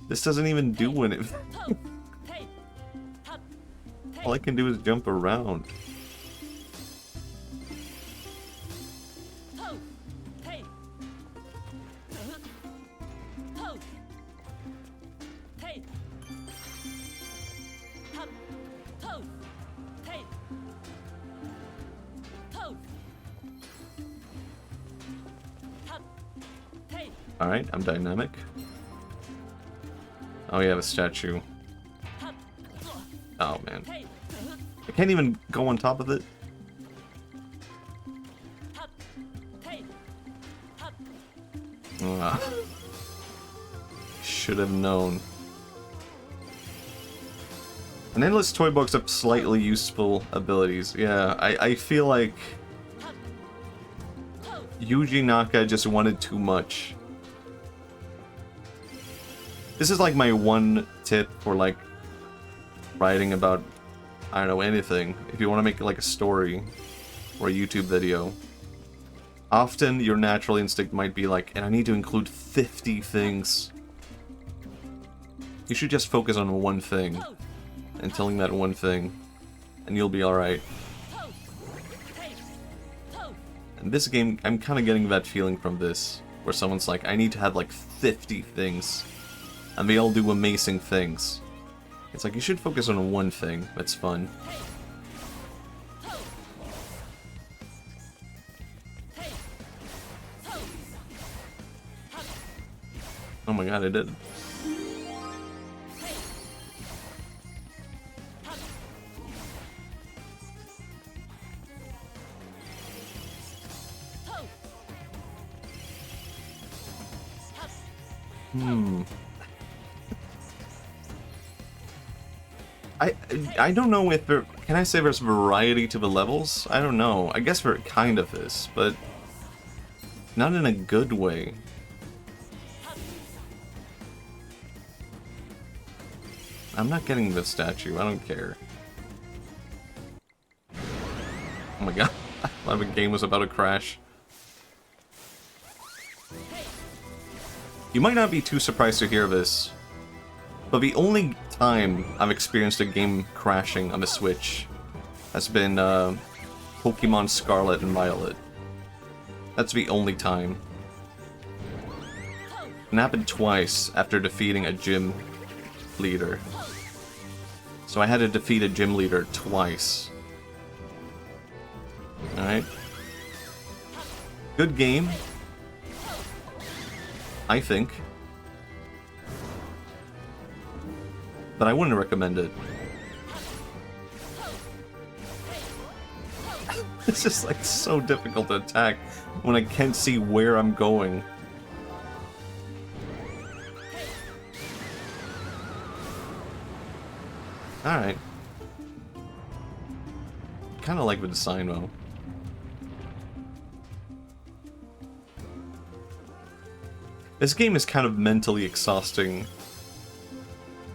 This doesn't even do anything. All I can do is jump around. Alright, I'm dynamic. Oh, you have a statue. Oh, man. I can't even go on top of it. should have known. An endless toy box of slightly useful abilities. Yeah, I feel like Yuji Naka just wanted too much. This is like my one tip for like writing about, I don't know, anything. If you want to make like a story or a YouTube video, often your natural instinct might be like, and I need to include 50 things. You should just focus on one thing and telling that one thing, and you'll be alright. And this game, I'm kind of getting that feeling from this, where someone's like, I need to have like 50 things, and they all do amazing things. It's like, you should focus on one thing that's fun. Oh my god, I did. I don't know if there... Can I say there's variety to the levels? I don't know. I guess there kind of is, but not in a good way. I'm not getting the statue. I don't care. Oh my god. I thought the game was about to crash. You might not be too surprised to hear this, but the only time I've experienced a game crashing on the Switch has been Pokemon Scarlet and Violet. That's the only time. It happened twice after defeating a gym leader. So I had to defeat a gym leader twice. Alright. Good game, I think. But I wouldn't recommend it. It's just like so difficult to attack when I can't see where I'm going. Alright. Kinda like the design though. This game is kind of mentally exhausting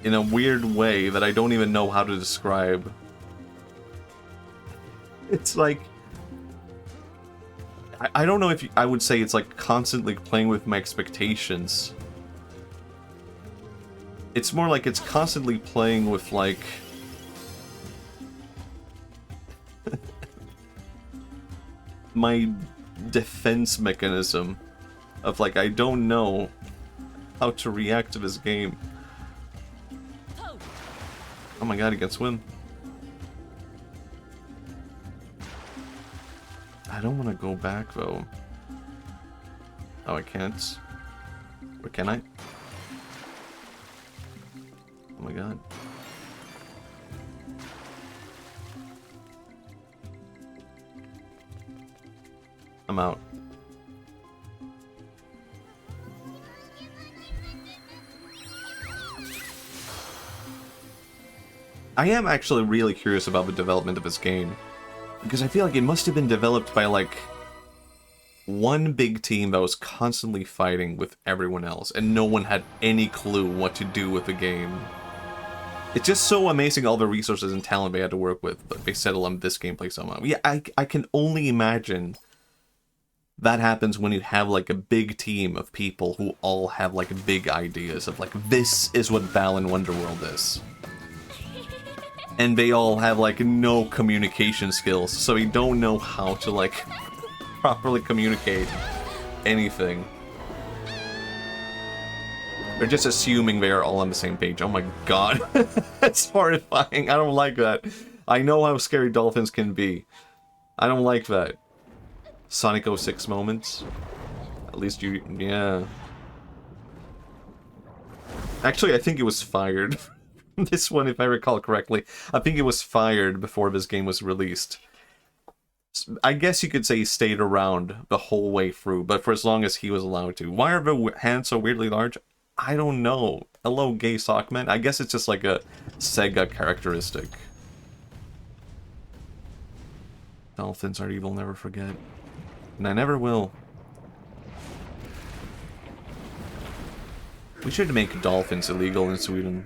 in a weird way that I don't even know how to describe. It's like... I don't know if I would say it's like constantly playing with my expectations. It's more like it's constantly playing with like... my defense mechanism of like, I don't know how to react to this game. Oh my god, he can swim. I don't want to go back though. Oh, I can't. Or can I? Oh my god. I'm out. I am actually really curious about the development of this game, because I feel like it must have been developed by like one big team that was constantly fighting with everyone else, and no one had any clue what to do with the game. It's just so amazing all the resources and talent they had to work with, but they settle on this gameplay somehow. Yeah, I can only imagine that happens when you have like a big team of people who all have like big ideas of like, this is what Balan Wonderworld is. And they all have like no communication skills, so they don't know how to like properly communicate anything. They're just assuming they are all on the same page. Oh my god. That's horrifying. I don't like that. I know how scary dolphins can be. I don't like that. Sonic 06 moments. At least you... yeah. Actually, I think it was fired. This one, if I recall correctly. I think it was fired before this game was released. I guess you could say he stayed around the whole way through, but for as long as he was allowed to. Why are the hands so weirdly large? I don't know. Hello, gay sockman. I guess it's just like a Sega characteristic. Dolphins are evil, never forget. And I never will. We should make dolphins illegal in Sweden.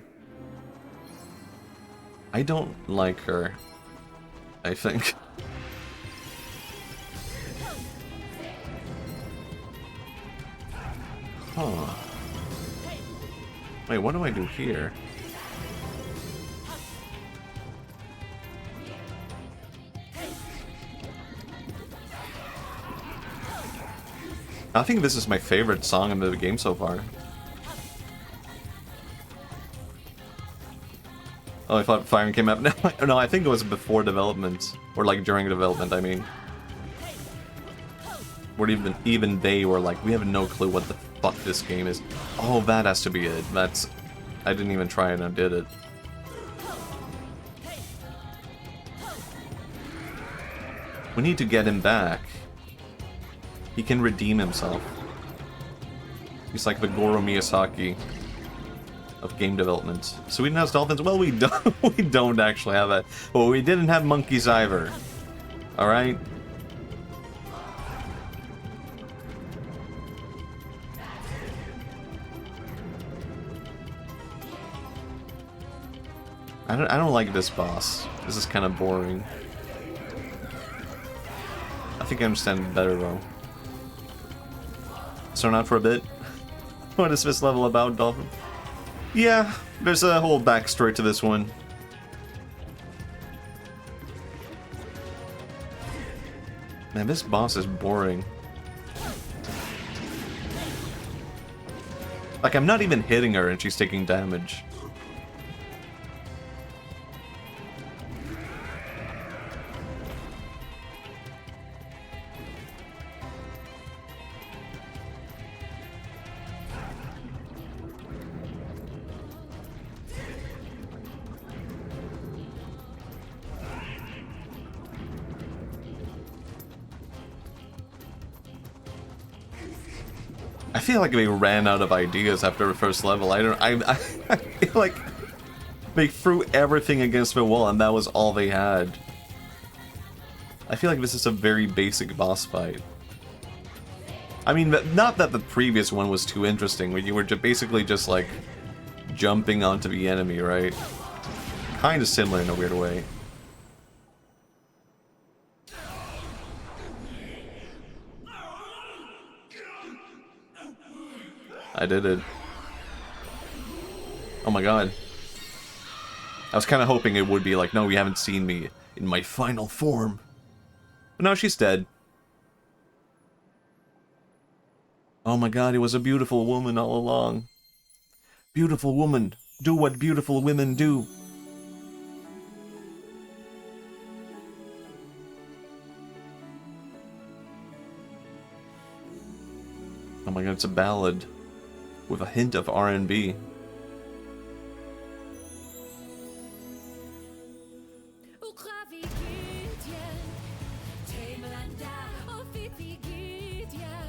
I don't like her, I think. Huh. Wait, what do I do here? I think this is my favorite song in the game so far. Oh, I thought Fire came up. No, I think it was before development. Or like during development, I mean. Where even they were like, we have no clue what the fuck this game is. Oh, that has to be it. That's... I didn't even try and I did it. We need to get him back. He can redeem himself. He's like the Goro Miyazaki of game development. Sweden has dolphins? Well, we don't. We don't actually have that. But we didn't have monkeys either. All right. I don't like this boss. This is kind of boring. I think I understand it better though. Start out for a bit. What is this level about, Dolphin? Yeah, there's a whole backstory to this one. Man, this boss is boring. Like, I'm not even hitting her and she's taking damage. I feel like they ran out of ideas after the first level. I feel like they threw everything against the wall and that was all they had. I feel like this is a very basic boss fight. I mean, not that the previous one was too interesting, where you were basically just like jumping onto the enemy, right? Kind of similar in a weird way. I did it. Oh my god. I was kind of hoping it would be like, no, you haven't seen me in my final form. But no, she's dead. Oh my god, it was a beautiful woman all along. Beautiful woman, do what beautiful women do. Oh my god, it's a ballad with a hint of R&B.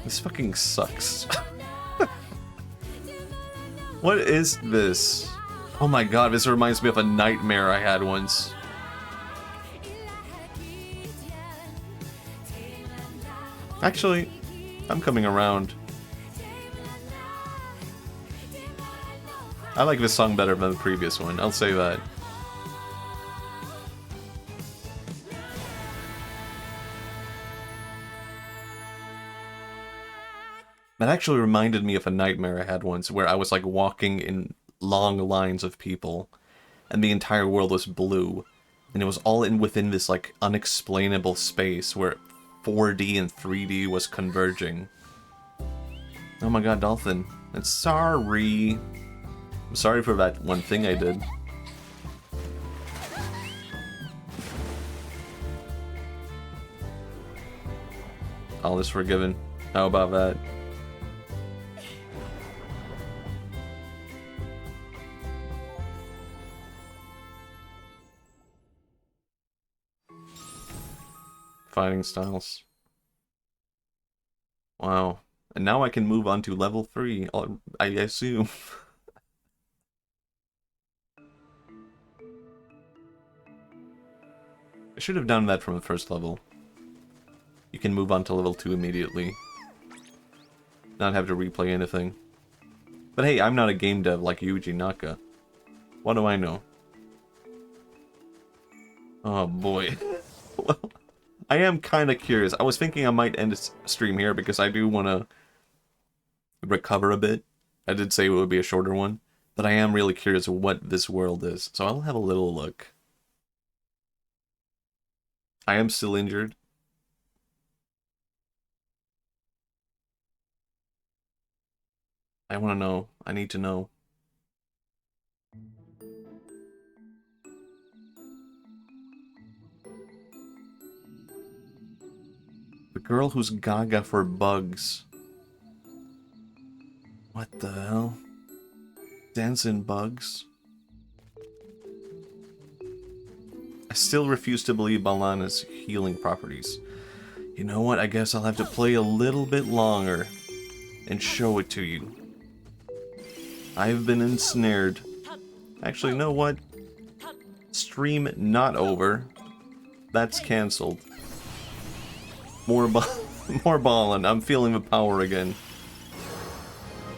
This fucking sucks. What is this? Oh my god, this reminds me of a nightmare I had once. Actually, I'm coming around. I like this song better than the previous one, I'll say that. That actually reminded me of a nightmare I had once where I was like walking in long lines of people and the entire world was blue and it was all within this like unexplainable space where 4D and 3D was converging. Oh my god, Dolphin. I'm sorry. I'm sorry for that one thing I did. All is forgiven. How about that? Fighting styles. Wow. And now I can move on to level 3, I assume. I should have done that from the first level. You can move on to level 2 immediately. Not have to replay anything. But hey, I'm not a game dev like Yuji Naka. What do I know? Oh boy. Well, I am kind of curious. I was thinking I might end the stream here because I do want to recover a bit. I did say it would be a shorter one. But I am really curious what this world is. So I'll have a little look. I am still injured. I want to know. I need to know. The girl who's gaga for bugs. What the hell? Dancing bugs? I still refuse to believe Balana's healing properties. You know what? I guess I'll have to play a little bit longer and show it to you. I've been ensnared. Actually, you know what? Stream not over. That's cancelled. More ballin'. I'm feeling the power again.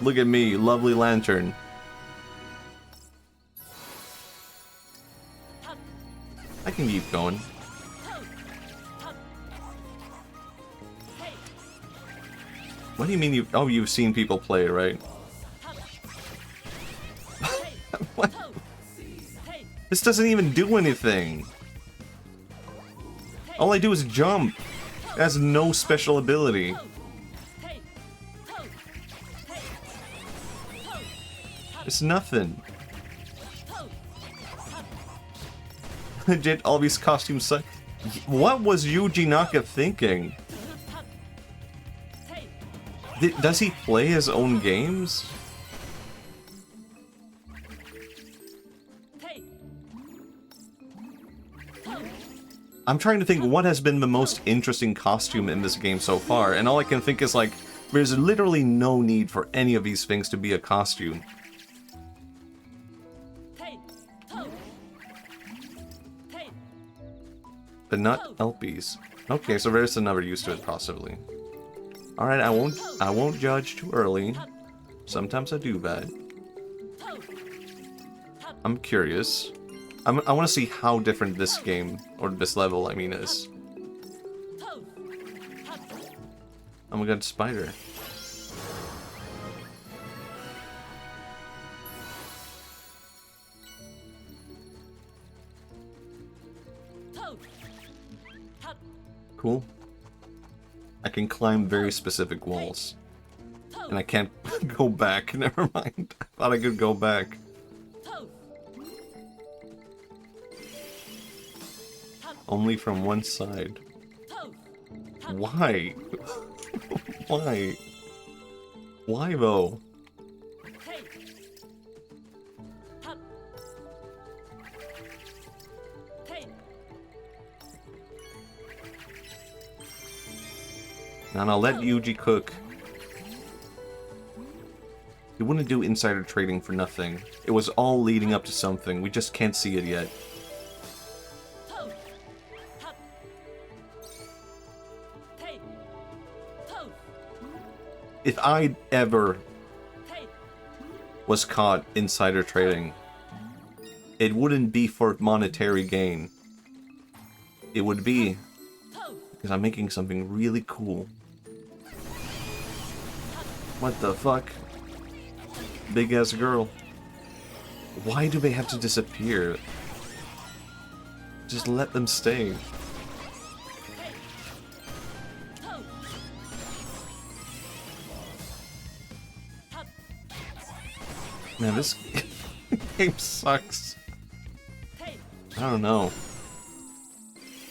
Look at me, lovely lantern. I can keep going. What do you mean you've seen people play, right? What? This doesn't even do anything. All I do is jump. It has no special ability. It's nothing. Legit, all these costumes suck. What was Yuji Naka thinking? Does he play his own games? I'm trying to think what has been the most interesting costume in this game so far, and all I can think is like, there's literally no need for any of these things to be a costume. But not LPs. Okay, so there's another use to it, possibly. Alright, I won't judge too early. Sometimes I do that. I'm curious. I want to see how different this game, or this level, I mean, is. Oh my god, spider. Cool. I can climb very specific walls. And I can't go back, never mind. I thought I could go back. Only from one side. Why? Why? Why though? And I'll let Yuji cook. He wouldn't do insider trading for nothing. It was all leading up to something. We just can't see it yet. If I ever was caught insider trading, it wouldn't be for monetary gain. It would be because I'm making something really cool. What the fuck? Big ass girl. Why do they have to disappear? Just let them stay. Man, this game sucks. I don't know.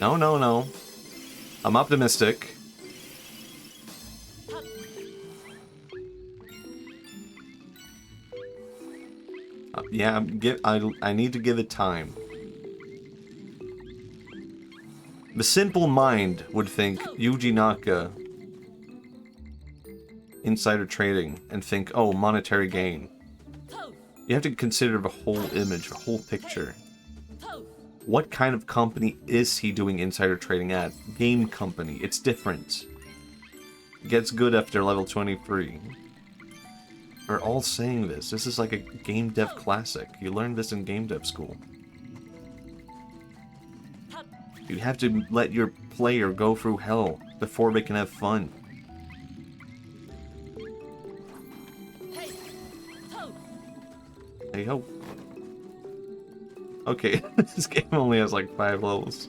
No. I'm optimistic. Yeah, I need to give it time. The simple mind would think Yuji Naka insider trading and think, oh, monetary gain. You have to consider the whole image, the whole picture. What kind of company is he doing insider trading at? Game company. It's different. Gets good after level 23. We're all saying this. This is like a game dev classic. You learned this in game dev school. You have to let your player go through hell before they can have fun. Hey ho. Okay, this game only has like 5 levels.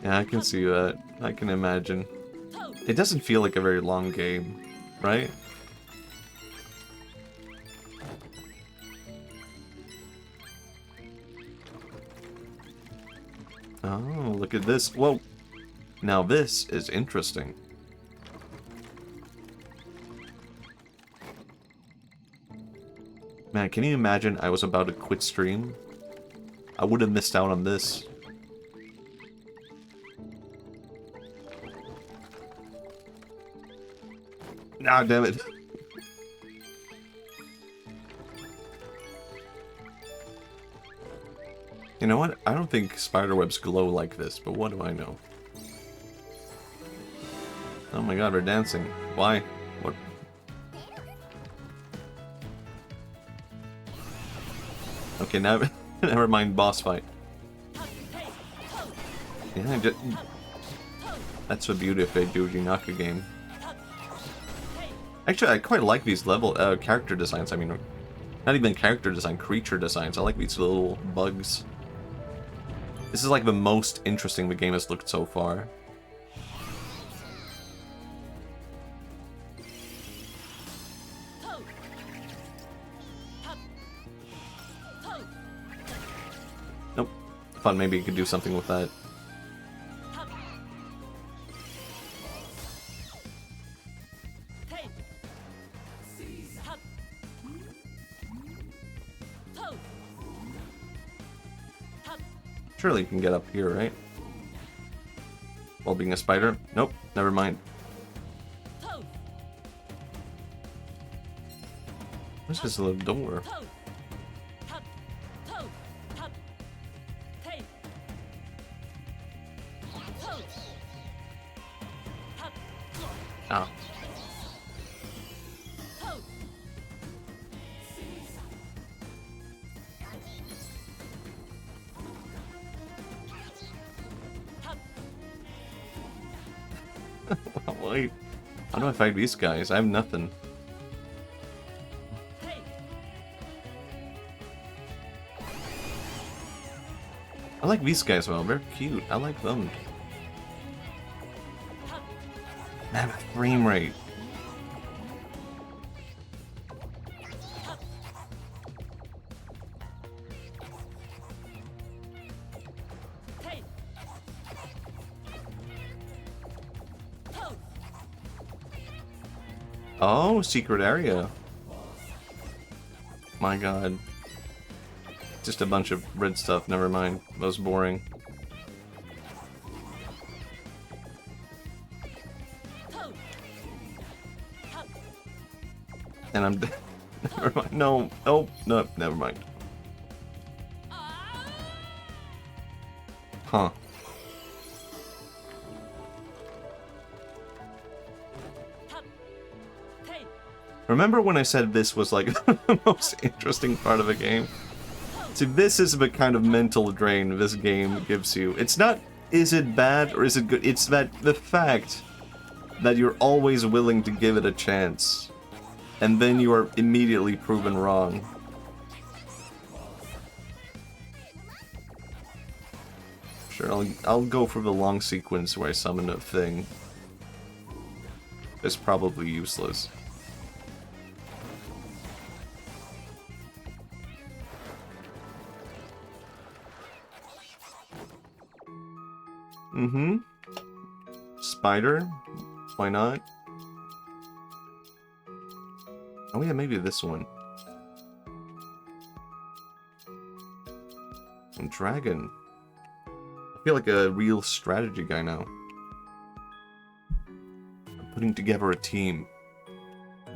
Yeah, I can see that. I can imagine. It doesn't feel like a very long game, right? Oh, look at this. Whoa. Now this is interesting. Man, can you imagine I was about to quit stream? I would have missed out on this. Ah, damn it. You know what? I don't think spiderwebs glow like this, but what do I know? Oh my god, they're dancing. Why? What? Okay, now never mind boss fight. Yeah, that's the beauty of a Yuji Naka game. Actually, I quite like these level character designs. I mean, not even character design, creature designs. I like these little bugs. This is like the most interesting the game has looked so far. Nope. Thought maybe you could do something with that. Surely you can get up here, right? While being a spider? Nope, never mind. What's this little door? Ah. Wait, how do I fight these guys? I have nothing. I like these guys well, they're cute. I like them. Man, frame rate. Oh, secret area. My god. Just a bunch of red stuff, never mind. That was boring. And I'm never mind. No, oh, no, never mind. Huh. Remember when I said this was like the most interesting part of the game? See, this is the kind of mental drain this game gives you. It's not, is it bad or is it good? It's that the fact that you're always willing to give it a chance. And then you are immediately proven wrong. Sure, I'll go for the long sequence where I summon a thing. It's probably useless. Mm-hmm. Spider? Why not? Oh yeah, maybe this one. And dragon. I feel like a real strategy guy now. I'm putting together a team.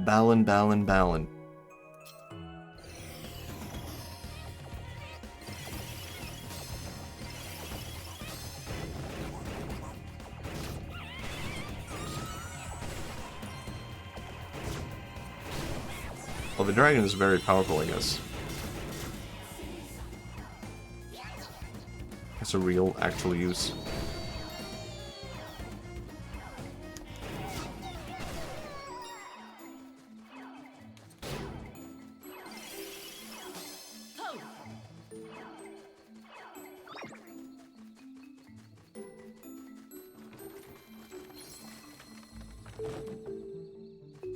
Balin, Balin, Balin. Well, the dragon is very powerful, I guess. That's a real, actual use.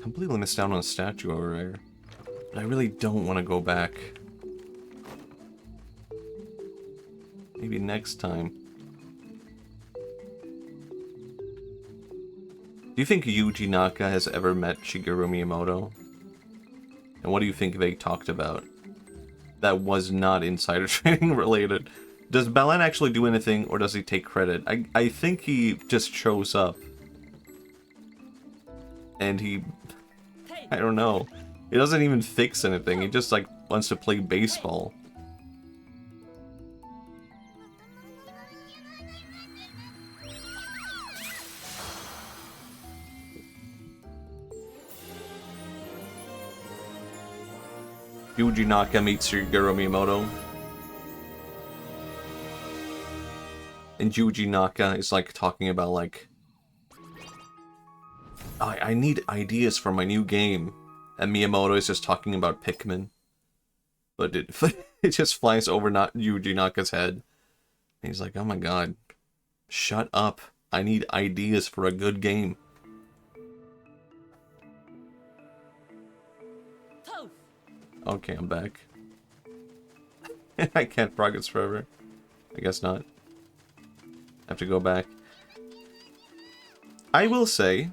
Completely missed out on a statue over there. But I really don't want to go back. Maybe next time. Do you think Yuji Naka has ever met Shigeru Miyamoto? And what do you think they talked about? That was not insider trading related. Does Balin actually do anything, or does he take credit? I think he just shows up. And he... I don't know. He doesn't even fix anything. He just, like, wants to play baseball. Yuji Naka meets Shigeru Miyamoto. And Yuji Naka is, like, talking about, like... I need ideas for my new game. And Miyamoto is just talking about Pikmin. But it just flies over Yuji Naka's head. And he's like, oh my god. Shut up. I need ideas for a good game. Okay, I'm back. I can't progress forever. I guess not. I have to go back. I will say,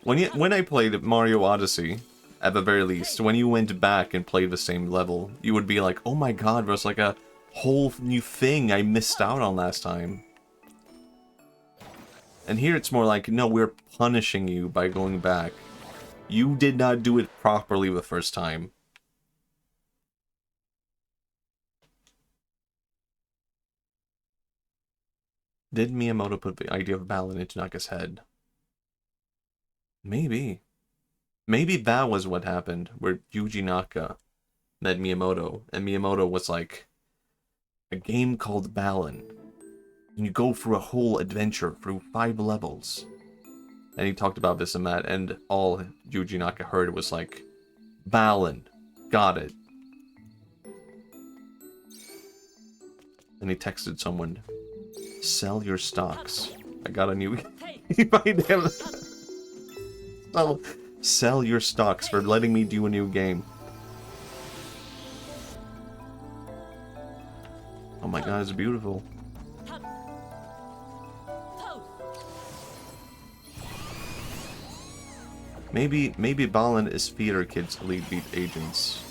when I played Mario Odyssey, at the very least, when you went back and played the same level, you would be like, oh my god, there's like a whole new thing I missed out on last time. And here it's more like, no, we're punishing you by going back. You did not do it properly the first time. Did Miyamoto put the idea of Balin into Naka's head? Maybe. Maybe that was what happened, where Yuji Naka met Miyamoto, and Miyamoto was like, a game called Balin. And you go through a whole adventure through 5 levels. And he talked about this and that, and all Yuji Naka heard was like, Balin. Got it. And he texted someone, sell your stocks. I got a new... Sell your stocks for letting me do a new game. Oh my god, it's beautiful. Maybe Balin is Theater Kid's Elite Beat agents.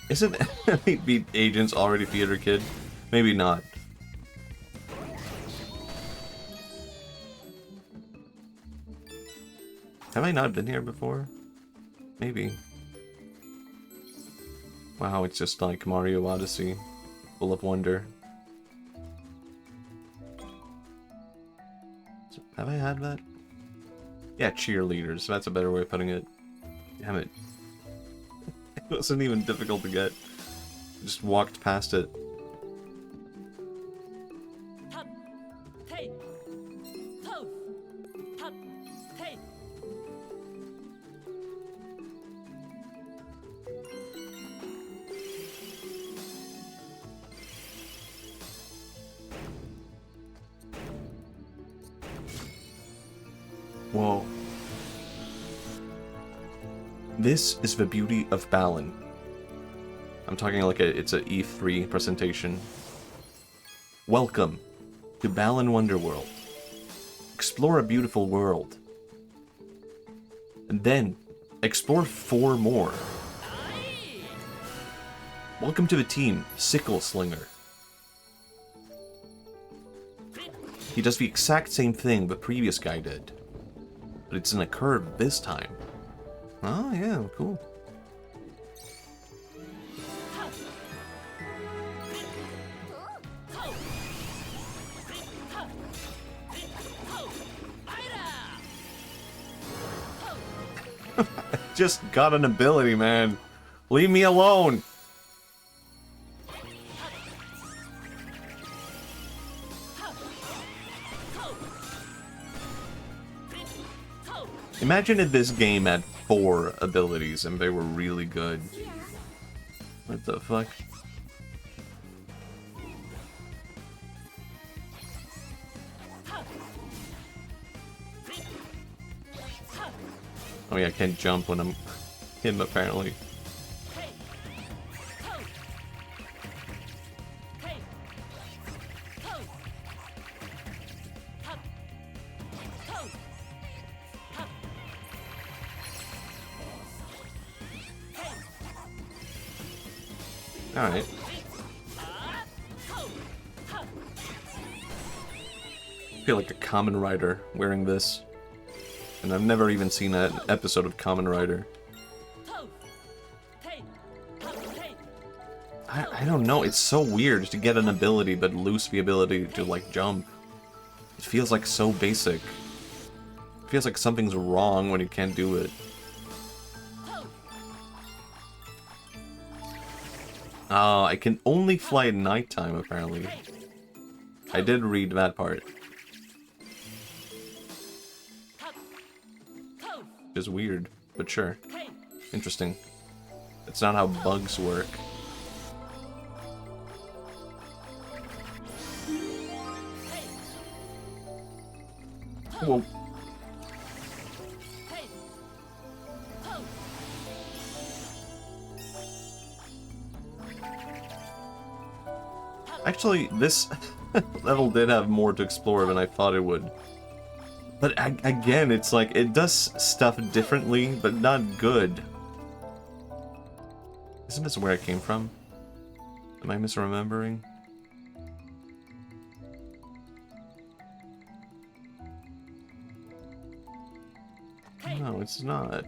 Isn't Elite Beat agents already Theater Kid? Maybe not. Have I not been here before? Maybe. Wow, it's just like Mario Odyssey, full of wonder. Have I had that? Yeah, cheerleaders. That's a better way of putting it. Damn it. It wasn't even difficult to get. Just walked past it. Whoa. This is the beauty of Balin. I'm talking like it's a E3 presentation. Welcome to Balin Wonderworld. Explore a beautiful world. And then explore 4 more. Welcome to the team, Sickle Slinger. He does the exact same thing the previous guy did. But it's in a curve this time. Oh, yeah, cool. Just got an ability, man. Leave me alone. Imagine if this game had 4 abilities and they were really good. What the fuck? Oh yeah, I can't jump when I'm him apparently. Alright. I feel like a Kamen Rider wearing this. And I've never even seen an episode of Kamen Rider. I don't know, it's so weird to get an ability but lose the ability to, like, jump. It feels like so basic. It feels like something's wrong when you can't do it. Oh, I can only fly at nighttime, apparently. I did read that part. Which is weird, but sure. Interesting. It's not how bugs work. Whoa. Actually, this level did have more to explore than I thought it would. But again, it's like, it does stuff differently, but not good. Isn't this where I came from? Am I misremembering? No, it's not.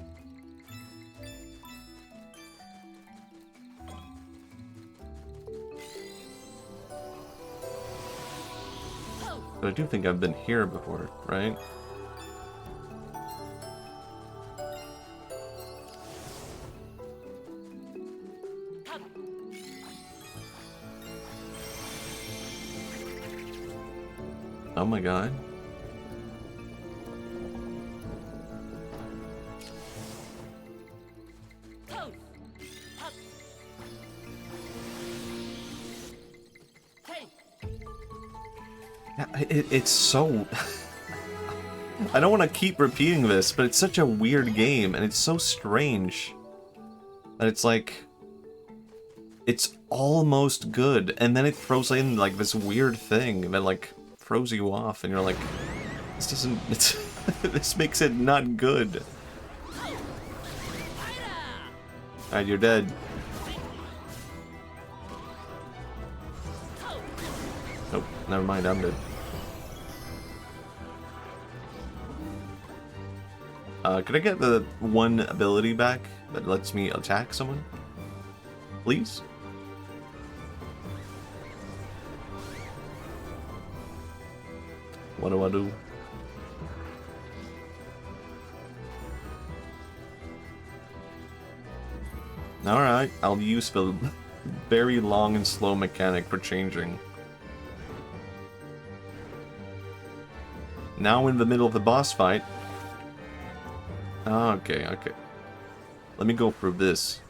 But I do think I've been here before, right? Oh my god. It's so... I don't want to keep repeating this, but it's such a weird game, and it's so strange. That it's like... It's almost good, and then it throws in, like, this weird thing that, like, throws you off, and you're like... This doesn't... It's, this makes it not good. Alright, you're dead. Nope, never mind, I'm dead. Could I get the one ability back that lets me attack someone? Please? What do I do? Alright, I'll use the very long and slow mechanic for changing. Now in the middle of the boss fight. Okay, okay. Let me go through this.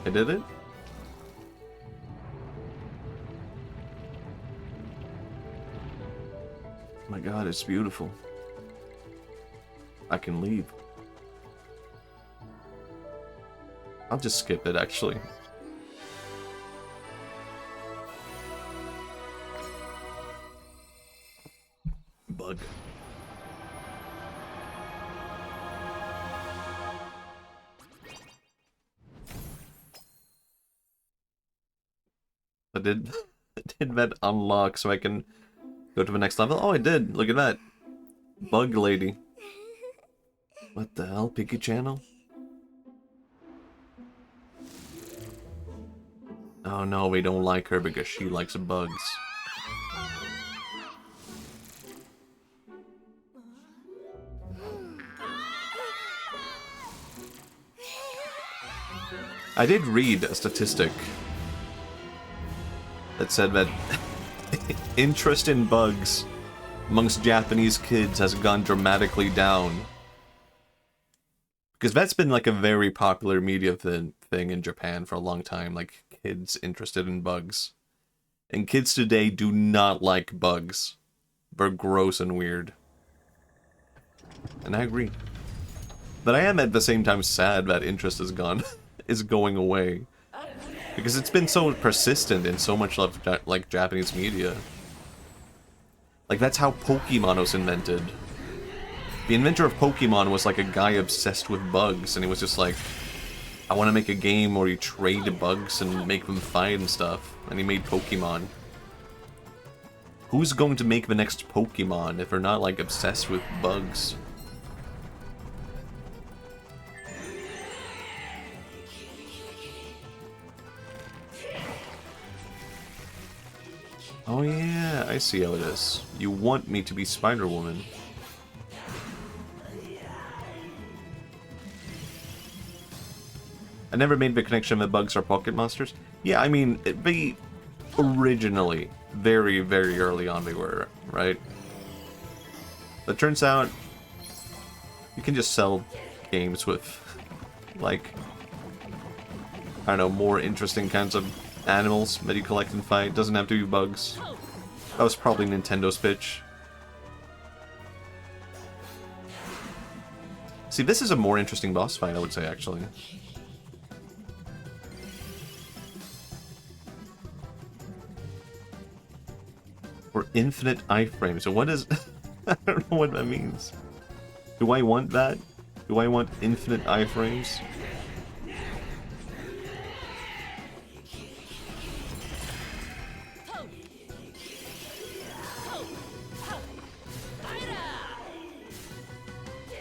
I did it? Oh my god, it's beautiful. I can leave. I'll just skip it, actually. Bug. I did that unlock so I can go to the next level? Oh, I did. Look at that. Bug lady. What the hell? Piggy channel? Oh no, we don't like her because she likes bugs. I did read a statistic that said that interest in bugs amongst Japanese kids has gone dramatically down. Because that's been like a very popular media thing in Japan for a long time, like kids interested in bugs. And kids today do not like bugs. They're gross and weird. And I agree. But I am at the same time sad that interest is gone, is going away. Because it's been so persistent in so much of like Japanese media. Like that's how Pokemon was invented. The inventor of Pokemon was like a guy obsessed with bugs, and he was just like, I want to make a game where you trade bugs and make them fight and stuff. And he made Pokemon. Who's going to make the next Pokemon if they're not like obsessed with bugs? Oh yeah, I see how it is. You want me to be Spider-Woman. I never made the connection that bugs are pocket monsters. Yeah, I mean, they originally, very, very early on they were, right? But turns out, you can just sell games with, like, I don't know, more interesting kinds of animals that you collect and fight. Doesn't have to be bugs. That was probably Nintendo's pitch. See, this is a more interesting boss fight, I would say, actually. For infinite iframes. So what is... I don't know what that means. Do I want that? Do I want infinite iframes?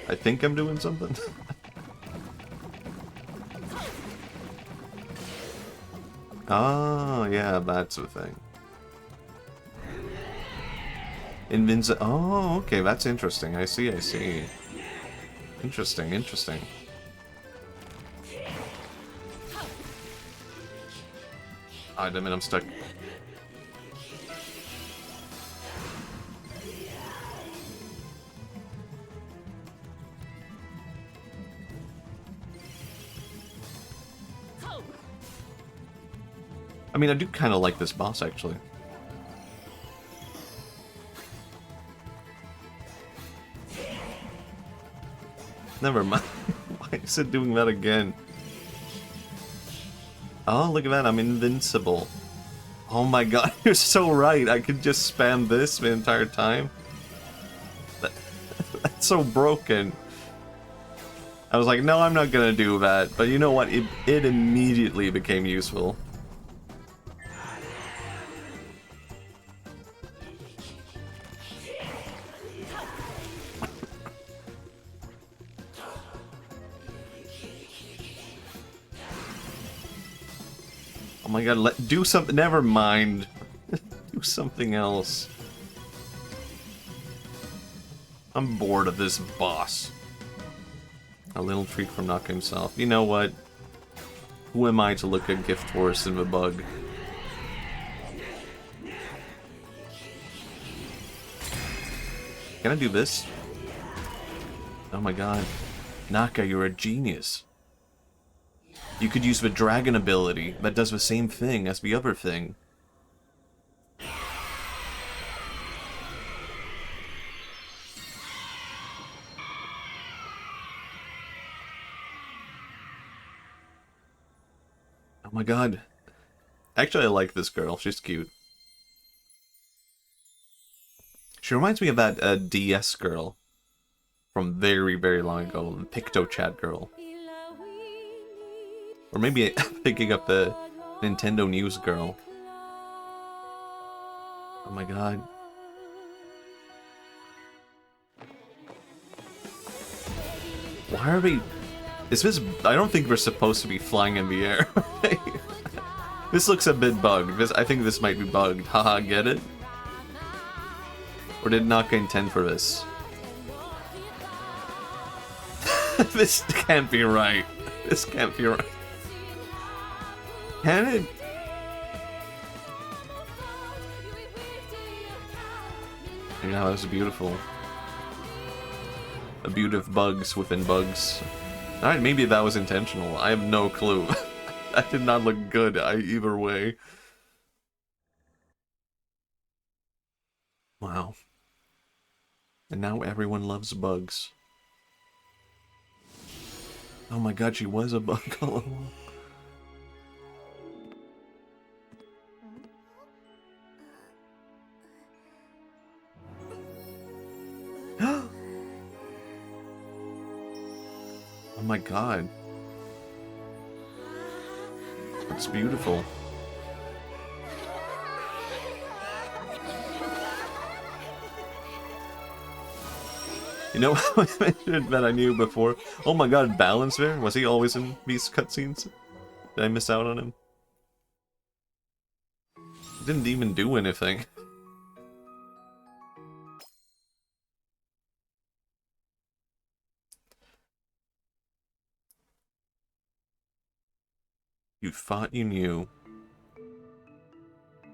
I think I'm doing something. Oh, yeah, that's the thing. Oh, okay, that's interesting. I see, I see. Interesting, interesting. Ah, damn it, I'm stuck. I mean, I do kind of like this boss, actually. Never mind. Why is it doing that again? Oh, look at that. I'm invincible. Oh my god, you're so right. I could just spam this the entire time. That's so broken. I was like, no, I'm not gonna do that. But you know what? It immediately became useful. Oh my god, do something. Never mind. Do something else. I'm bored of this boss. A little treat from Naka himself. You know what? Who am I to look a gift horse in the bug? Can I do this? Oh my god. Naka, you're a genius. You could use the dragon ability that does the same thing as the other thing. Oh my god. Actually, I like this girl. She's cute. She reminds me of that DS girl from very, very long ago, the PictoChat girl. Or maybe picking up the Nintendo News girl. Oh my god. Why are we... Is this... I don't think we're supposed to be flying in the air. This looks a bit bugged. I think this might be bugged. Haha, get it? Or did Naka intend for this? This can't be right. This can't be right. Can it? Yeah, that was beautiful. A beauty of bugs within bugs. Alright, maybe that was intentional. I have no clue. That did not look good either way. Wow. And now everyone loves bugs. Oh my god, she was a bug all along. Oh my god. That's beautiful. You know, I mentioned that I knew before. Oh my god, Balance there? Was he always in these cutscenes? Did I miss out on him? He didn't even do anything. You thought you knew.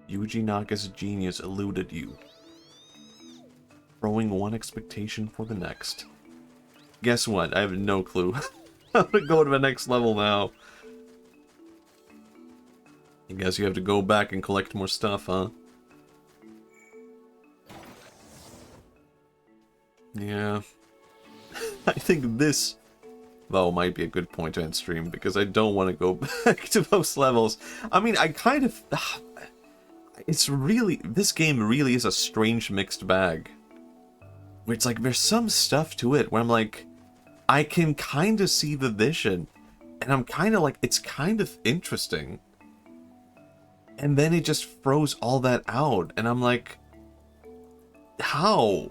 Yuji Naka's genius eluded you. Throwing one expectation for the next. Guess what? I have no clue. How to go to the next level now. I guess you have to go back and collect more stuff, huh? Yeah. I think this, though, might be a good point to end stream, because I don't want to go back to those levels. I mean, I kind of... It's really... This game really is a strange mixed bag. Where it's like, there's some stuff to it where I'm like, I can kind of see the vision. And I'm kind of like, it's kind of interesting. And then it just throws all that out. And I'm like, how?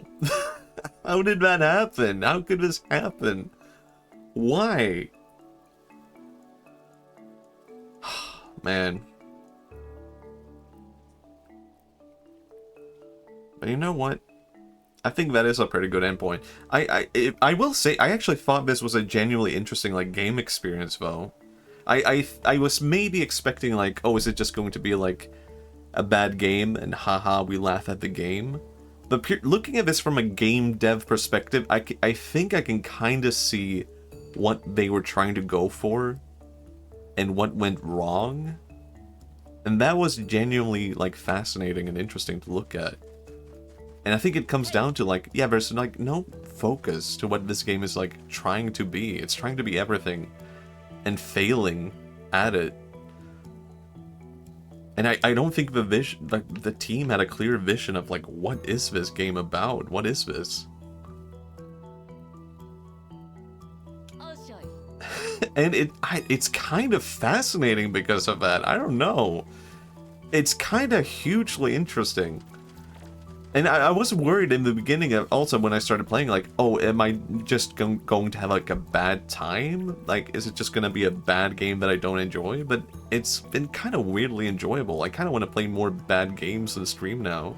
How did that happen? How could this happen? Why? Man. But you know what? I think that is a pretty good endpoint. I will say, I actually thought this was a genuinely interesting, like, game experience, though. I was maybe expecting, like, oh, is it just going to be, like, a bad game, and haha, we laugh at the game? But looking at this from a game dev perspective, I think I can kind of see what they were trying to go for, and what went wrong. And that was genuinely, like, fascinating and interesting to look at. And I think it comes down to, like, yeah, there's, like, no focus to what this game is, like, trying to be. It's trying to be everything, and failing at it. And I don't think the vision, like, the team had a clear vision of, like, what is this game about? What is this? And it's kind of fascinating because of that. I don't know. It's kind of hugely interesting. And I was worried in the beginning, also when I started playing, like, oh, am I just going to have, like, a bad time? Like, is it just going to be a bad game that I don't enjoy? But it's been kind of weirdly enjoyable. I kind of want to play more bad games on stream now.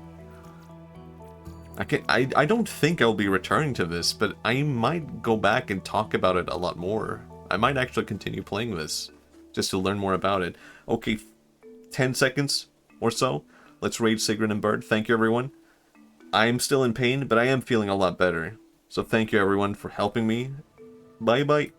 I don't think I'll be returning to this, but I might go back and talk about it a lot more. I might actually continue playing this, just to learn more about it. Okay, 10 seconds or so. Let's raid Sigrid and Bird. Thank you, everyone. I'm still in pain, but I am feeling a lot better. So thank you everyone for helping me. Bye bye.